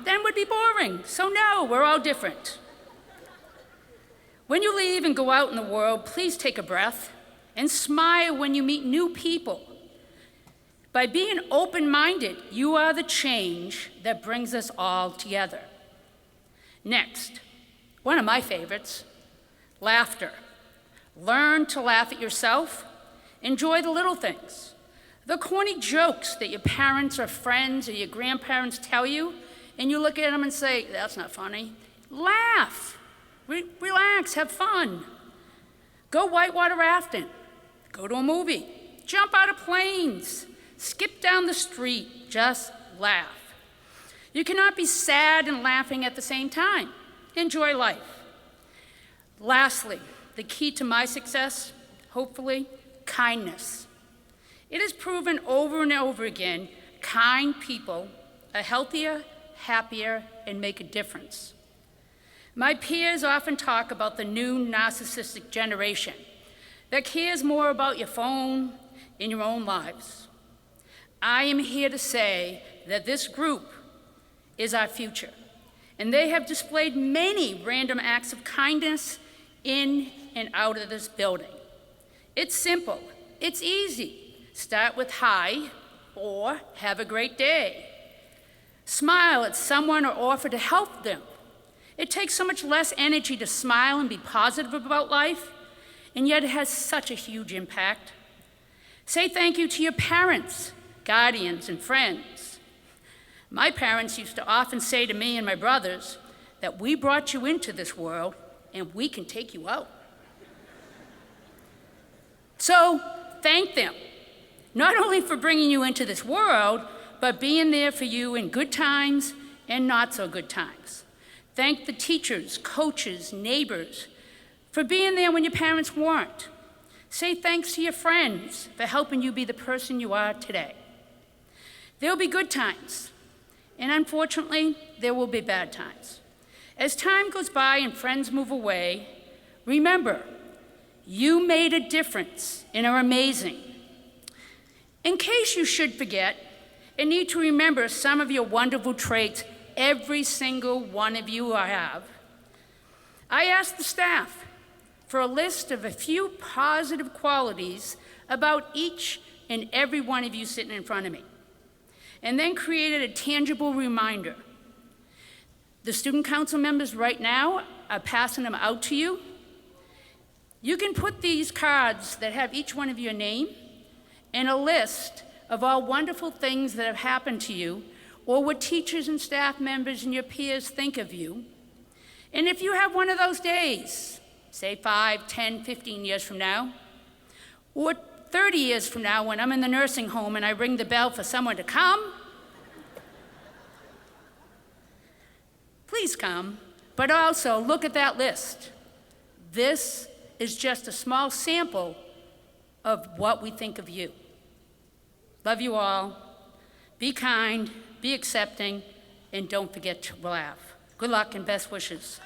then would be boring. So no, we're all different. When you leave and go out in the world, please take a breath and smile when you meet new people. By being open-minded, you are the change that brings us all together. Next, one of my favorites, laughter. Learn to laugh at yourself. Enjoy the little things. The corny jokes that your parents or friends or your grandparents tell you, and you look at them and say, that's not funny. Laugh. Relax, have fun. Go whitewater rafting. Go to a movie. Jump out of planes. Skip down the street. Just laugh. You cannot be sad and laughing at the same time. Enjoy life. Lastly, the key to my success, hopefully, kindness. It is proven over and over again, kind people are healthier, happier, and make a difference. My peers often talk about the new narcissistic generation that cares more about your phone and your own lives. I am here to say that this group is our future, and they have displayed many random acts of kindness in and out of this building. It's simple, it's easy. Start with hi or have a great day. Smile at someone or offer to help them. It takes so much less energy to smile and be positive about life, and yet it has such a huge impact. Say thank you to your parents, guardians, and friends. My parents used to often say to me and my brothers that we brought you into this world and we can take you out. So thank them, not only for bringing you into this world, but being there for you in good times and not so good times. Thank the teachers, coaches, neighbors for being there when your parents weren't. Say thanks to your friends for helping you be the person you are today. There'll be good times, and unfortunately, there will be bad times. As time goes by and friends move away, remember, you made a difference and are amazing. In case you should forget and need to remember some of your wonderful traits every single one of you have, I asked the staff for a list of a few positive qualities about each and every one of you sitting in front of me, and then created a tangible reminder. The student council members right now are passing them out to you. You can put these cards that have each one of your name and a list of all wonderful things that have happened to you, or what teachers and staff members and your peers think of you. And if you have one of those days, say 5, 10, 15 years from now, or 30 years from now when I'm in the nursing home and I ring the bell for someone to come, please come, but also look at that list. This is just a small sample of what we think of you. Love you all. Be kind, be accepting, and don't forget to laugh. Good luck and best wishes.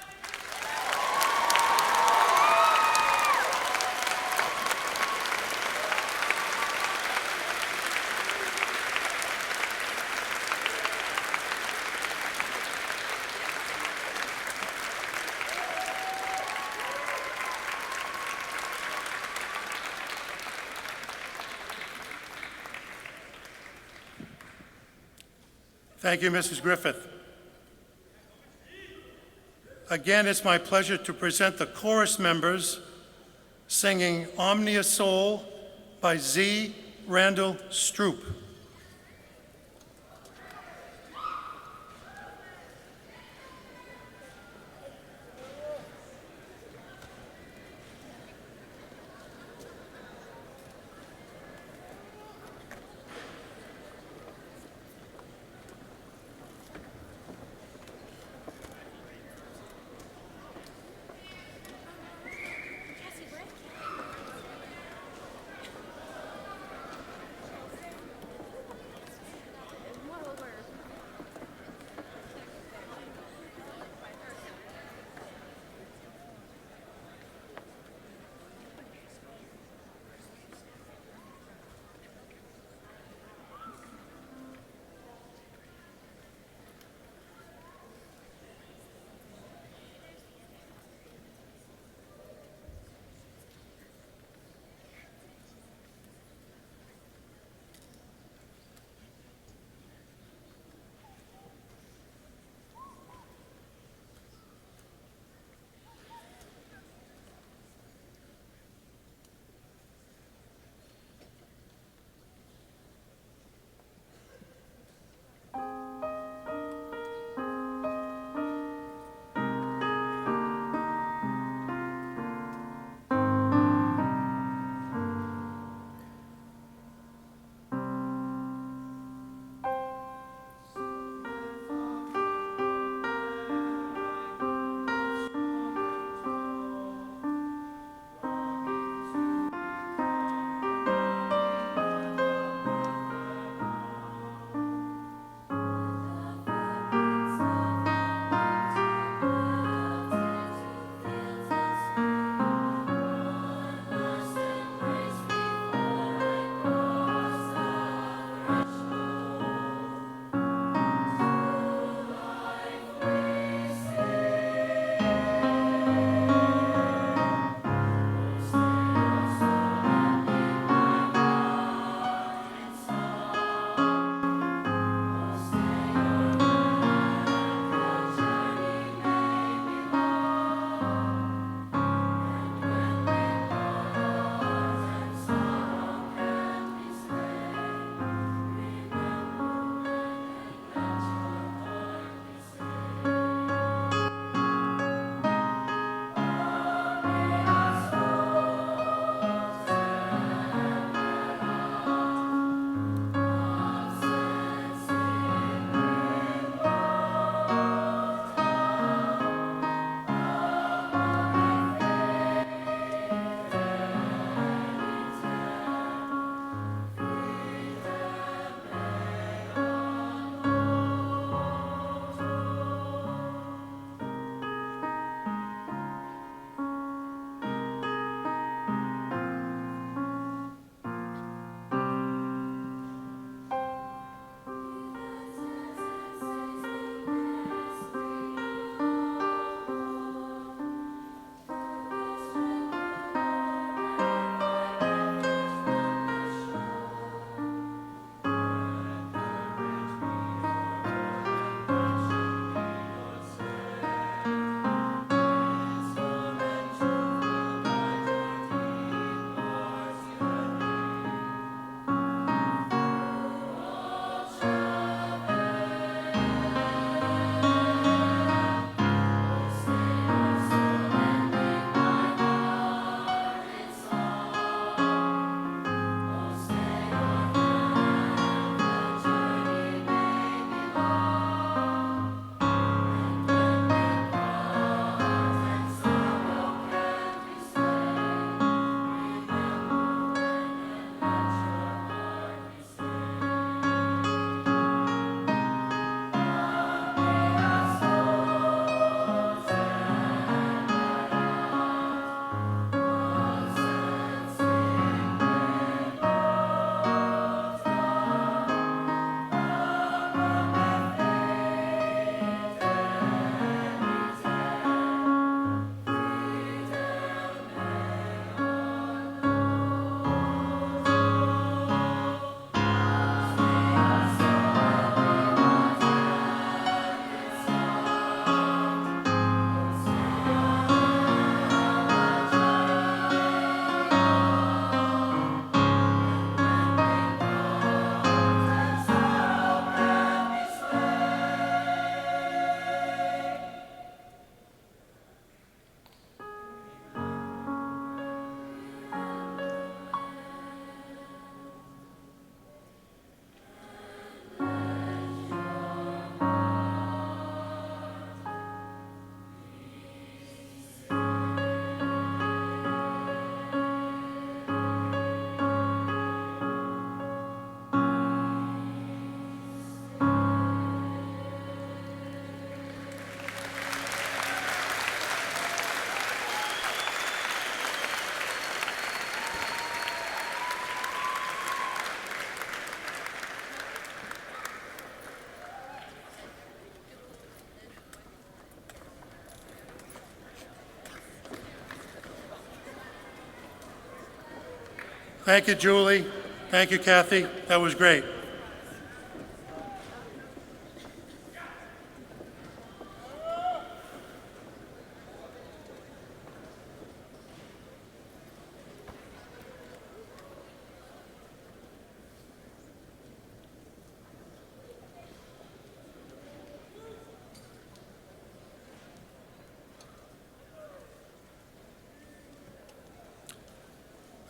Thank you, Mrs. Griffith. Again, it's my pleasure to present the chorus members singing Omnia Soul by Z. Randall Stroop. Thank you, Julie. Thank you, Kathy. That was great.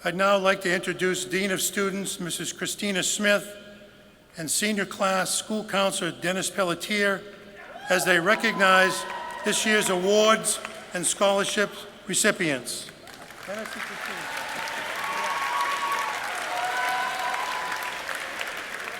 I'd now like to introduce Dean of Students, Mrs. Christina Smith, and Senior Class School Counselor Dennis Pelletier, as they recognize this year's awards and scholarship recipients. Dennis and Christina.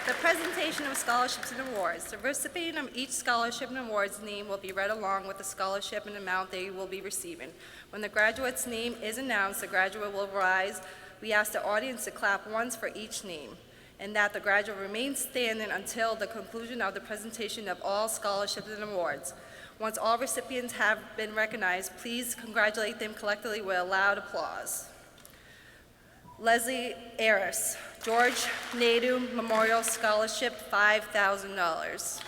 The presentation of scholarships and awards. The recipient of each scholarship and award's name will be read along with the scholarship and amount they will be receiving. When the graduate's name is announced, the graduate will rise. We ask the audience to clap once for each name, and that the graduate remains standing until the conclusion of the presentation of all scholarships and awards. Once all recipients have been recognized, please congratulate them collectively with a loud applause. Leslie Aris, George Nadu Memorial Scholarship, $5,000.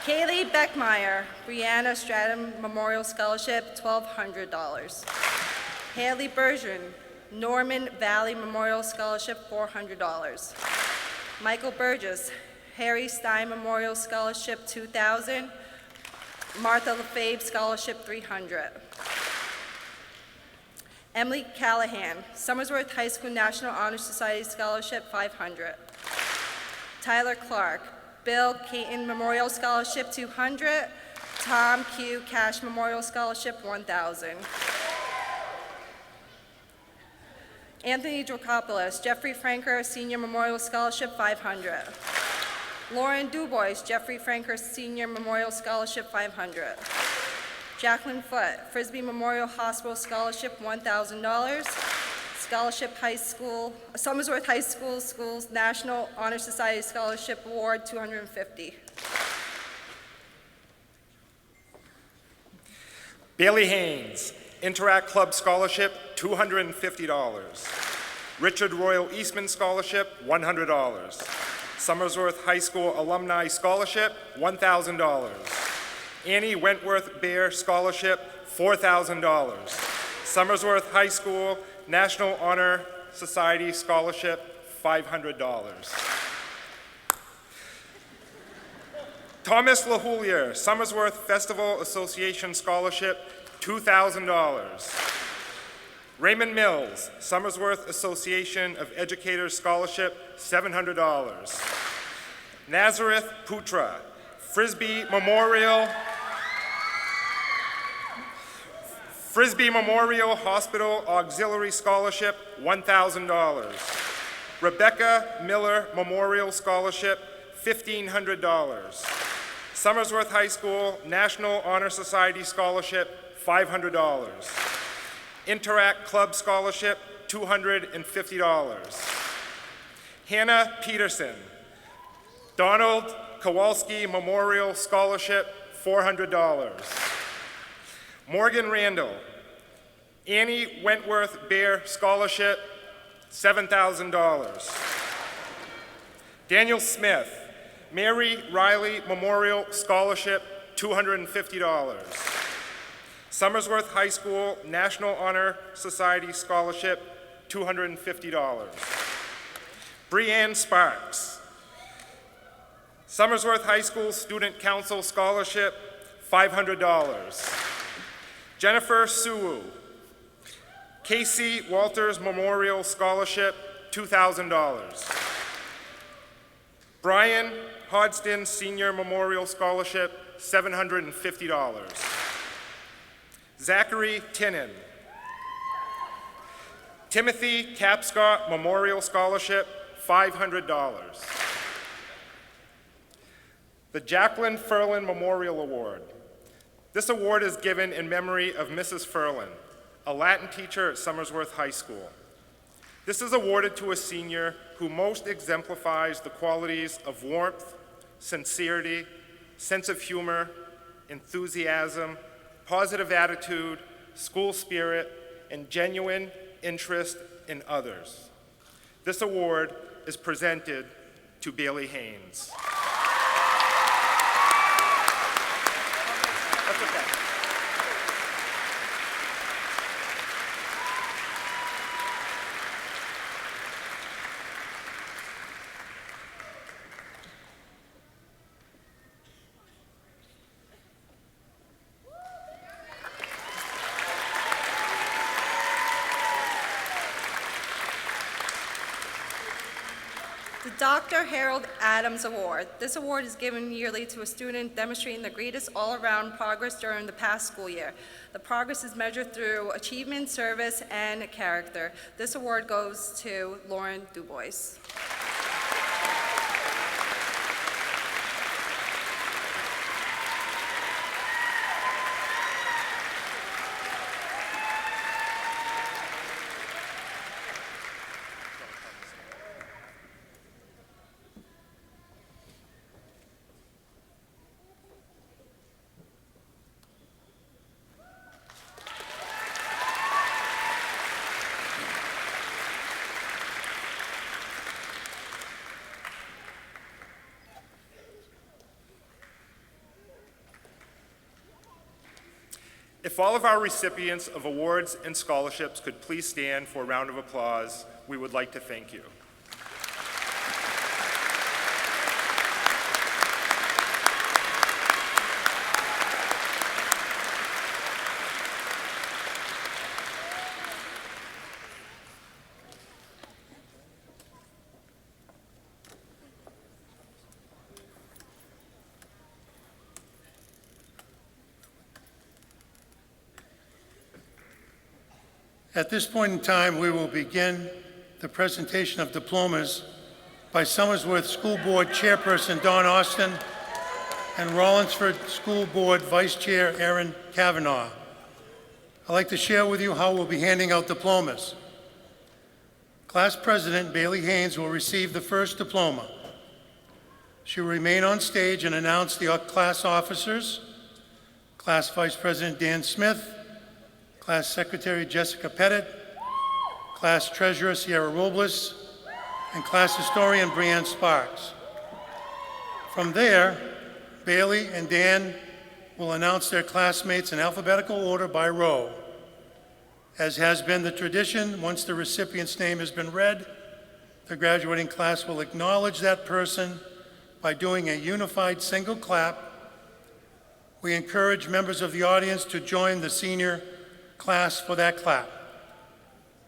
Kaylee Beckmeyer, Brianna Stratton Memorial Scholarship, $1,200. Haley Bergeron, Norman Valley Memorial Scholarship, $400. Michael Burgess, Harry Stein Memorial Scholarship, $2,000. Martha LaFave Scholarship, $300. Emily Callahan, Somersworth High School National Honor Society Scholarship, $500. Tyler Clark, Bill Caton Memorial Scholarship, $200. Tom Q. Cash Memorial Scholarship, $1,000. Anthony Dracopoulos, Jeffrey Franker Senior Memorial Scholarship, $500. Lauren Dubois, Jeffrey Franker Senior Memorial Scholarship, $500. Jacqueline Foote, Frisbee Memorial Hospital Scholarship, $1,000. Scholarship High School, Somersworth High School Schools National Honor Society Scholarship Award, $250. Bailey Haynes, Interact Club Scholarship, $250. Richard Royal Eastman Scholarship, $100. Somersworth High School Alumni Scholarship, $1,000. Annie Wentworth Bear Scholarship, $4,000. Somersworth High School National Honor Society Scholarship, $500. Thomas LaHoulier, Somersworth Festival Association Scholarship, $2,000. Raymond Mills, Somersworth Association of Educators Scholarship, $700. Nazareth Putra, Frisbee Memorial Hospital Auxiliary Scholarship, $1,000. Rebecca Miller Memorial Scholarship, $1,500. Somersworth High School National Honor Society Scholarship, $500. Interact Club Scholarship, $250. Hannah Peterson, Donald Kowalski Memorial Scholarship, $400. Morgan Randall, Annie Wentworth Bear Scholarship, $7,000. Daniel Smith, Mary Riley Memorial Scholarship, $250. Somersworth High School National Honor Society Scholarship, $250. Breanne Sparks, Somersworth High School Student Council Scholarship, $500. Jennifer Suwu, Casey Walters Memorial Scholarship, $2,000. Brian Hodgson Senior Memorial Scholarship, $750. Zachary Tinnen, Timothy Tapscott Memorial Scholarship, $500. The Jacqueline Furlan Memorial Award. This award is given in memory of Mrs. Furlan, a Latin teacher at Somersworth High School. This is awarded to a senior who most exemplifies the qualities of warmth, sincerity, sense of humor, enthusiasm, positive attitude, school spirit, and genuine interest in others. This award is presented to Bailey Haynes. That's okay. The Dr. Harold Adams Award. This award is given yearly to a student demonstrating the greatest all-around progress during the past school year. The progress is measured through achievement, service, and character. This award goes to Lauren Dubois. If all of our recipients of awards and scholarships could please stand for a round of applause, we would like to thank you. At this point in time, we will begin the presentation of diplomas by Somersworth School Board Chairperson Dawn Austin and Rollinsford School Board Vice Chair Erin Kavanaugh. I'd like to share with you how we'll be handing out diplomas. Class President Bailey Haynes will receive the first diploma. She will remain on stage and announce the class officers. Class Vice President Dan Smith, Class Secretary Jessica Pettit, Class Treasurer Sierra Robles, and Class Historian Brianne Sparks. From there, Bailey and Dan will announce their classmates in alphabetical order by row. As has been the tradition, once the recipient's name has been read, the graduating class will acknowledge that person by doing a unified single clap. We encourage members of the audience to join the senior class for that clap.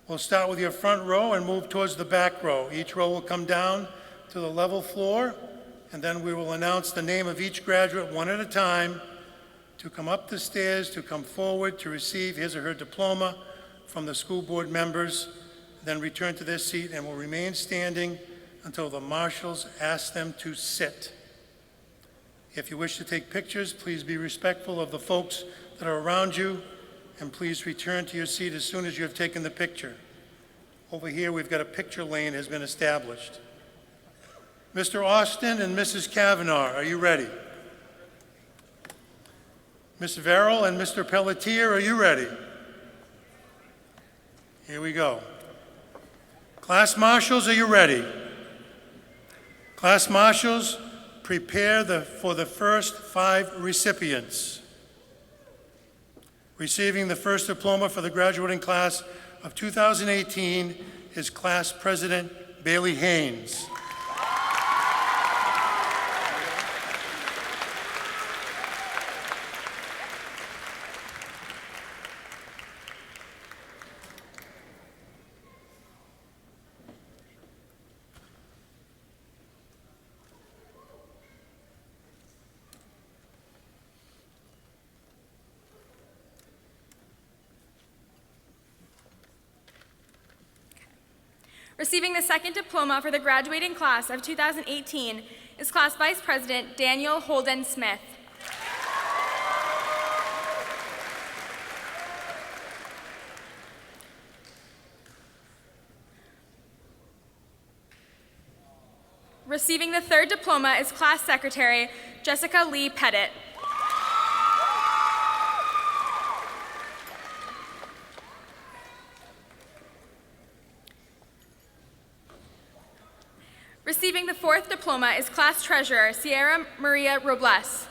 We'll start with your front row and move towards the back row. Each row will come down to the level floor, and then we will announce the name of each graduate one at a time to come up the stairs, to come forward to receive his or her diploma from the school board members, then return to their seat and will remain standing until the marshals ask them to sit. If you wish to take pictures, please be respectful of the folks that are around you, and please return to your seat as soon as you have taken the picture. Over here, we've got a picture lane has been established. Mr. Austin and Mrs. Kavanaugh, are you ready? Mr. Verrill and Mr. Pelletier, are you ready? Here we go. Class marshals, are you ready? Class marshals, prepare for the first 5 recipients. Receiving the first diploma for the graduating class of 2018 is Class President Bailey Haynes. Receiving the second diploma for the graduating class of 2018 is Class Vice President Daniel Holden Smith. Receiving the third diploma is Class Secretary Jessica Lee Pettit. Receiving the 4th diploma is Class Treasurer Sierra Maria Robles.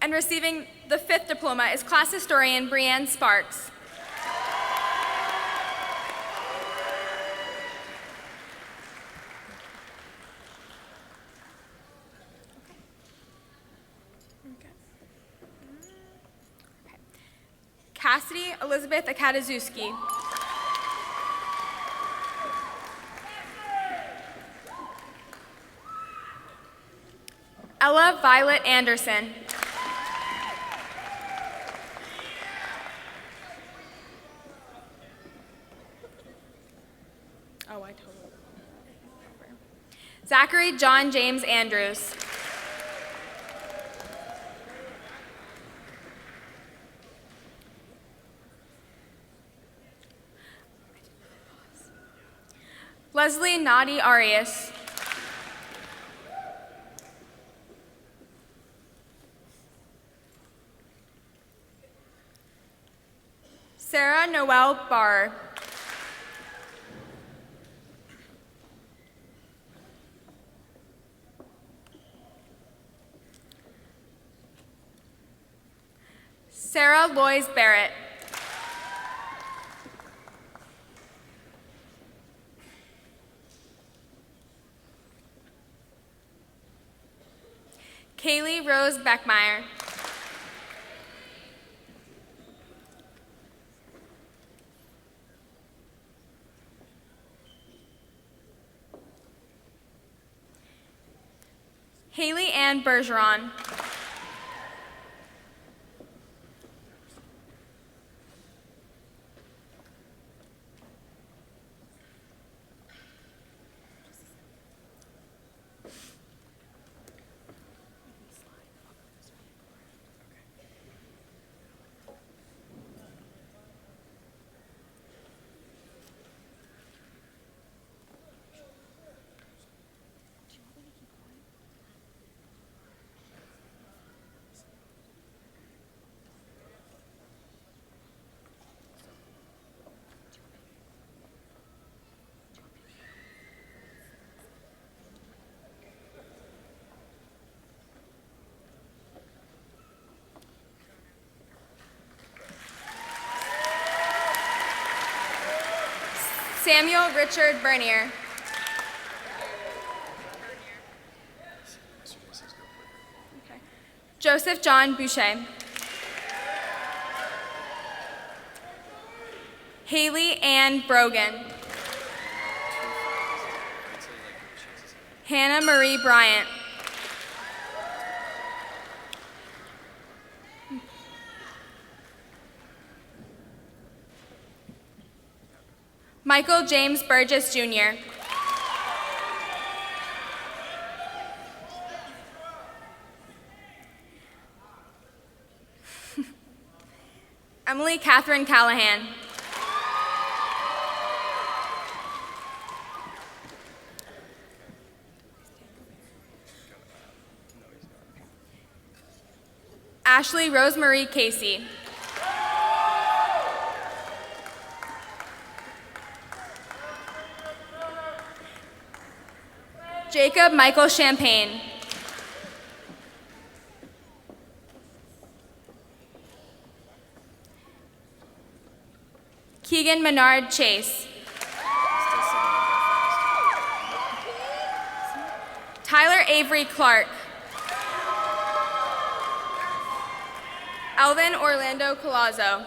And receiving the 5th diploma is Class Historian Brianne Sparks. Cassidy Elizabeth Akadazewski. Ella Violet Anderson. Oh, I totally remember. Zachary John James Andrews. Leslie Nadi Arias. Sarah Noel Barr. Sarah Lois Barrett. Kaylee Rose Beckmeyer. Haley Ann Bergeron. Samuel Richard Bernier. Okay. Joseph John Boucher. Haley Ann Brogan. Hannah Marie Bryant. Michael James Burgess, Jr. Emily Catherine Callahan. Ashley Rosemarie Casey. Jacob Michael Champagne. Keegan Menard Chase. Tyler Avery Clark. Alvin Orlando Colazzo.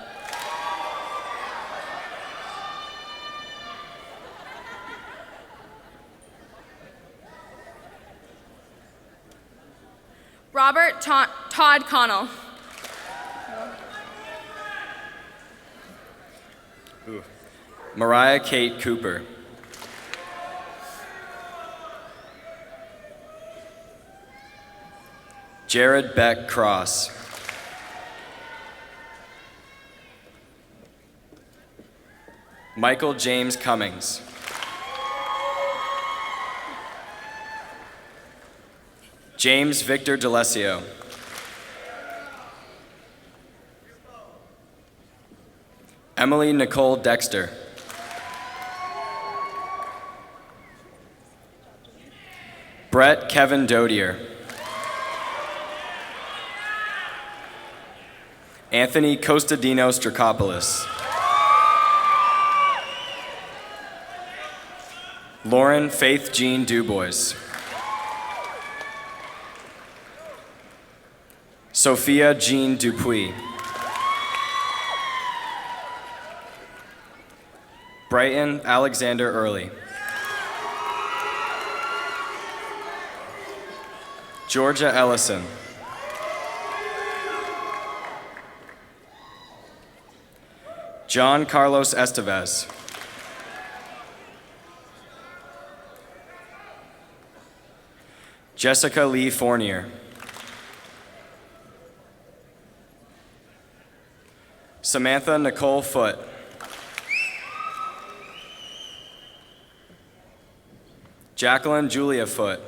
Robert Todd Connell. Mariah Kate Cooper. Jared Beck Cross. Michael James Cummings. James Victor D'Alessio. Emily Nicole Dexter. Brett Kevin Dodier. Anthony Costadino Strakopoulos. Lauren Faith Jean Dubois. Sophia Jean Dupuis. Brighton Alexander Early. Georgia Ellison. John Carlos Estevez. Jessica Lee Fournier. Samantha Nicole Foote. Jacqueline Julia Foote.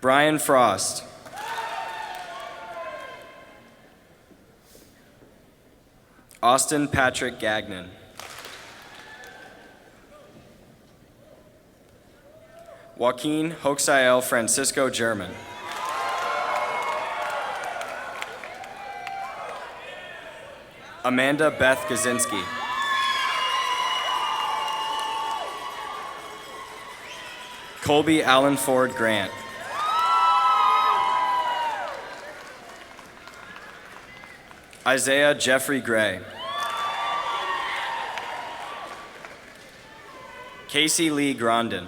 Brian Frost. Austin Patrick Gagnon. Joaquin Hoxael Francisco German. Amanda Beth Gazinski. Colby Allen Ford Grant. Isaiah Jeffrey Gray. Casey Lee Grondin.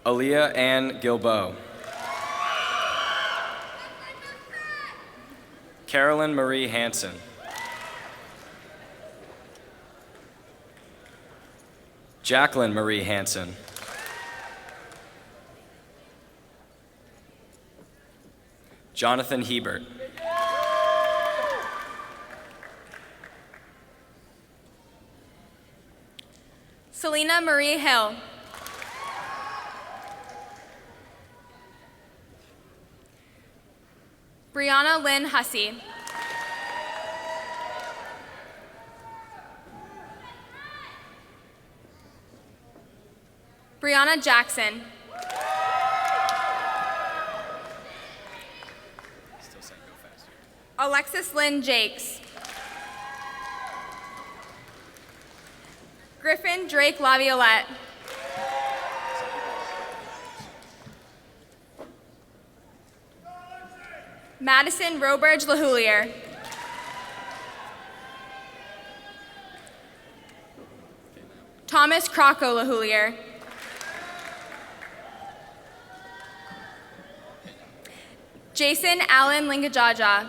Aaliyah Ann Gilboa. Carolyn Marie Hansen. Jacqueline Marie Hansen. Jonathan Hebert. Selena Marie Hill. Brianna Lynn Hussey. Brianna Jackson. Alexis Lynn Jakes. Griffin Drake Laviolette. Madison Roberge LaHoulier. Thomas Crocco LaHoulier. Jason Allen Lingajaja.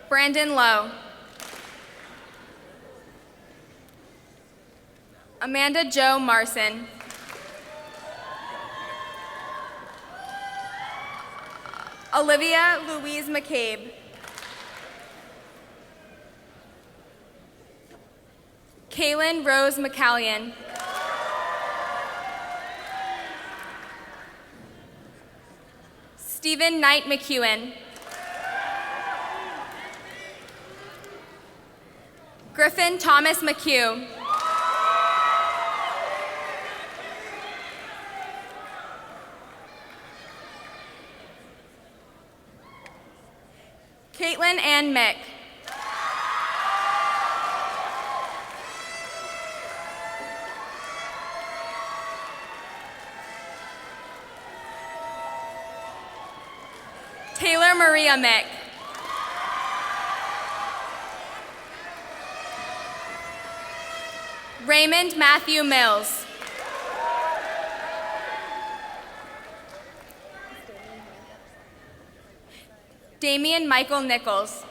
Brandon Lowe. Amanda Jo Marson. Olivia Louise McCabe. Kaylin Rose McCallion. Stephen Knight McEwen. Griffin Thomas McHugh. Caitlin Ann Mick. Taylor Maria Mick. Raymond Matthew Mills. Damian Michael Nichols.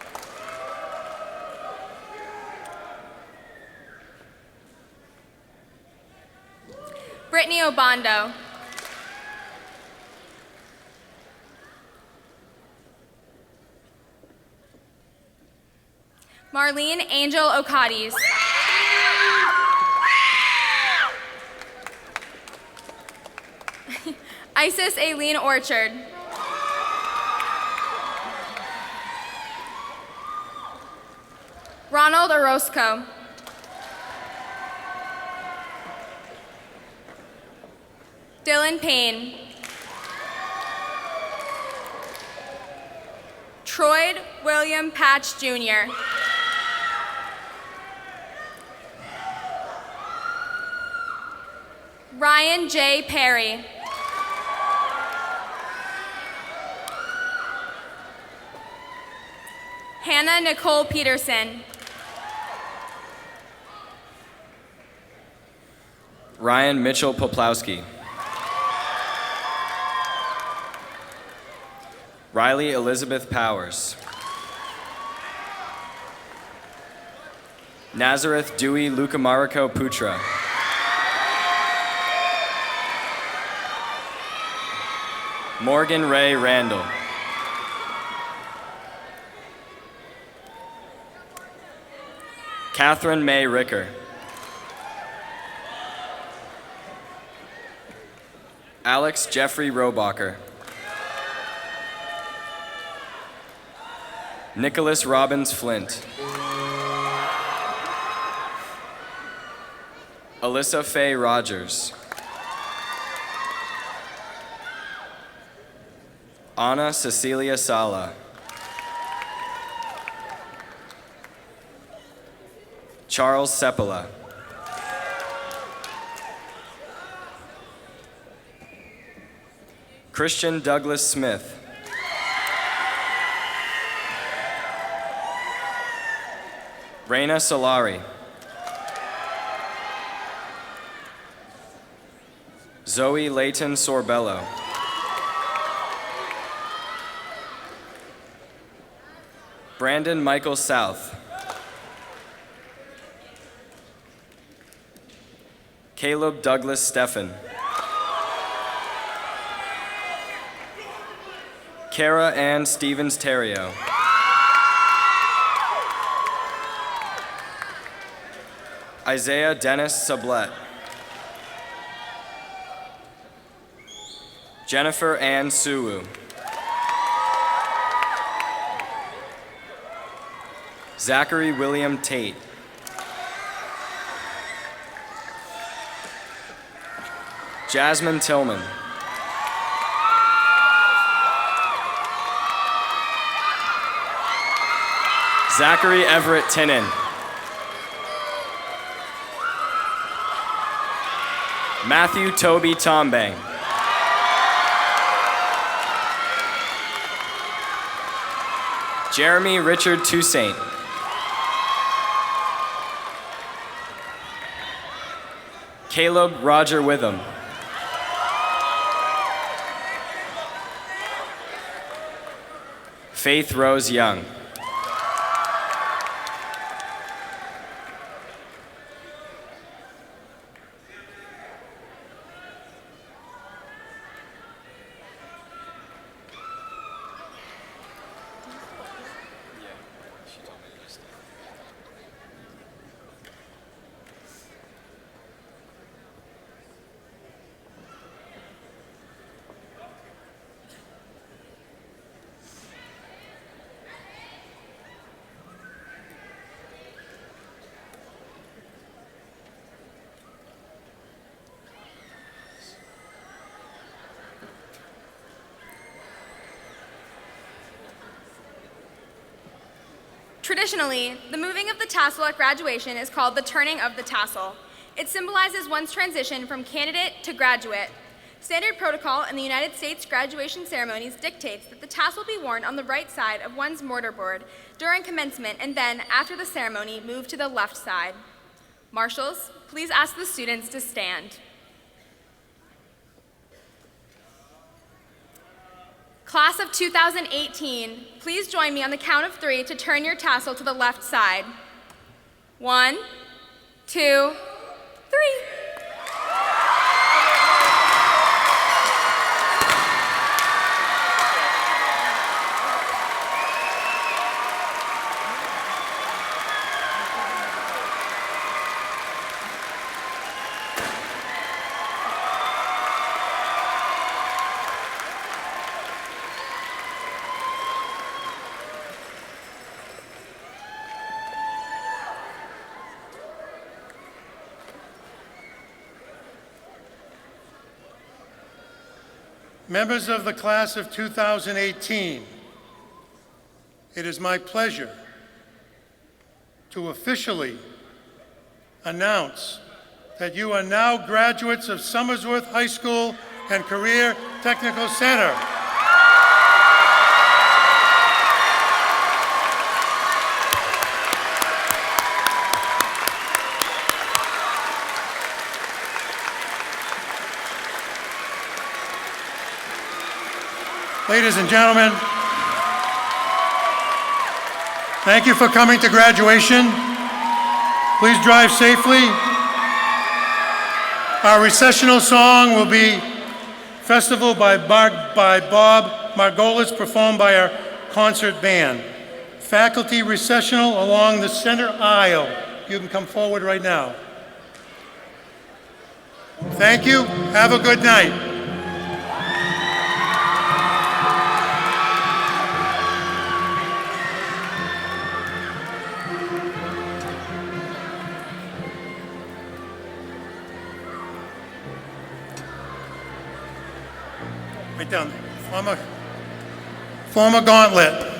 Brittany Obando. Marlene Angel Ocadis. Isis Aileen Orchard. Ronald Orozco. Dylan Payne. Troy William Patch Jr. Ryan J. Perry. Hannah Nicole Peterson. Ryan Mitchell Poplowski. Riley Elizabeth Powers. Nazareth Dewey Lucamarco Putra. Morgan Ray Randall. Catherine May Ricker. Alex Jeffrey Robacher. Nicholas Robbins Flint. Alyssa Faye Rogers. Anna Cecilia Sala. Charles Sepala. Christian Douglas Smith. Raina Solari. Zoe Layton Sorbello. Brandon Michael South. Caleb Douglas Steffen. Kara Ann Stevens Terrio. Isaiah Dennis Sublette. Jennifer Ann Suwu. Zachary William Tate. Jasmine Tillman. Zachary Everett Tinnen. Matthew Toby Tombang. Jeremy Richard Toussaint. Caleb Roger Witham. Faith Rose Young. Traditionally, the moving of the tassel at graduation is called the turning of the tassel. It symbolizes one's transition from candidate to graduate. Standard protocol in the United States graduation ceremonies dictates that the tassel be worn on the right side of one's mortarboard during commencement and then, after the ceremony, move to the left side. Marshals, please ask the students to stand. Class of 2018, please join me on the count of 3 to turn your tassel to the left side. 1, 2, 3. Members of the class of 2018, it is my pleasure to officially announce that you are now graduates of Somersworth High School and Career Technical Center. Ladies and gentlemen, thank you for coming to graduation. Please drive safely. Our recessional song will be Festival by Bob Margolis, performed by our concert band. Faculty recessional along the center aisle. You can come forward right now. Thank you. Have a good night. Right down there. Form a gauntlet.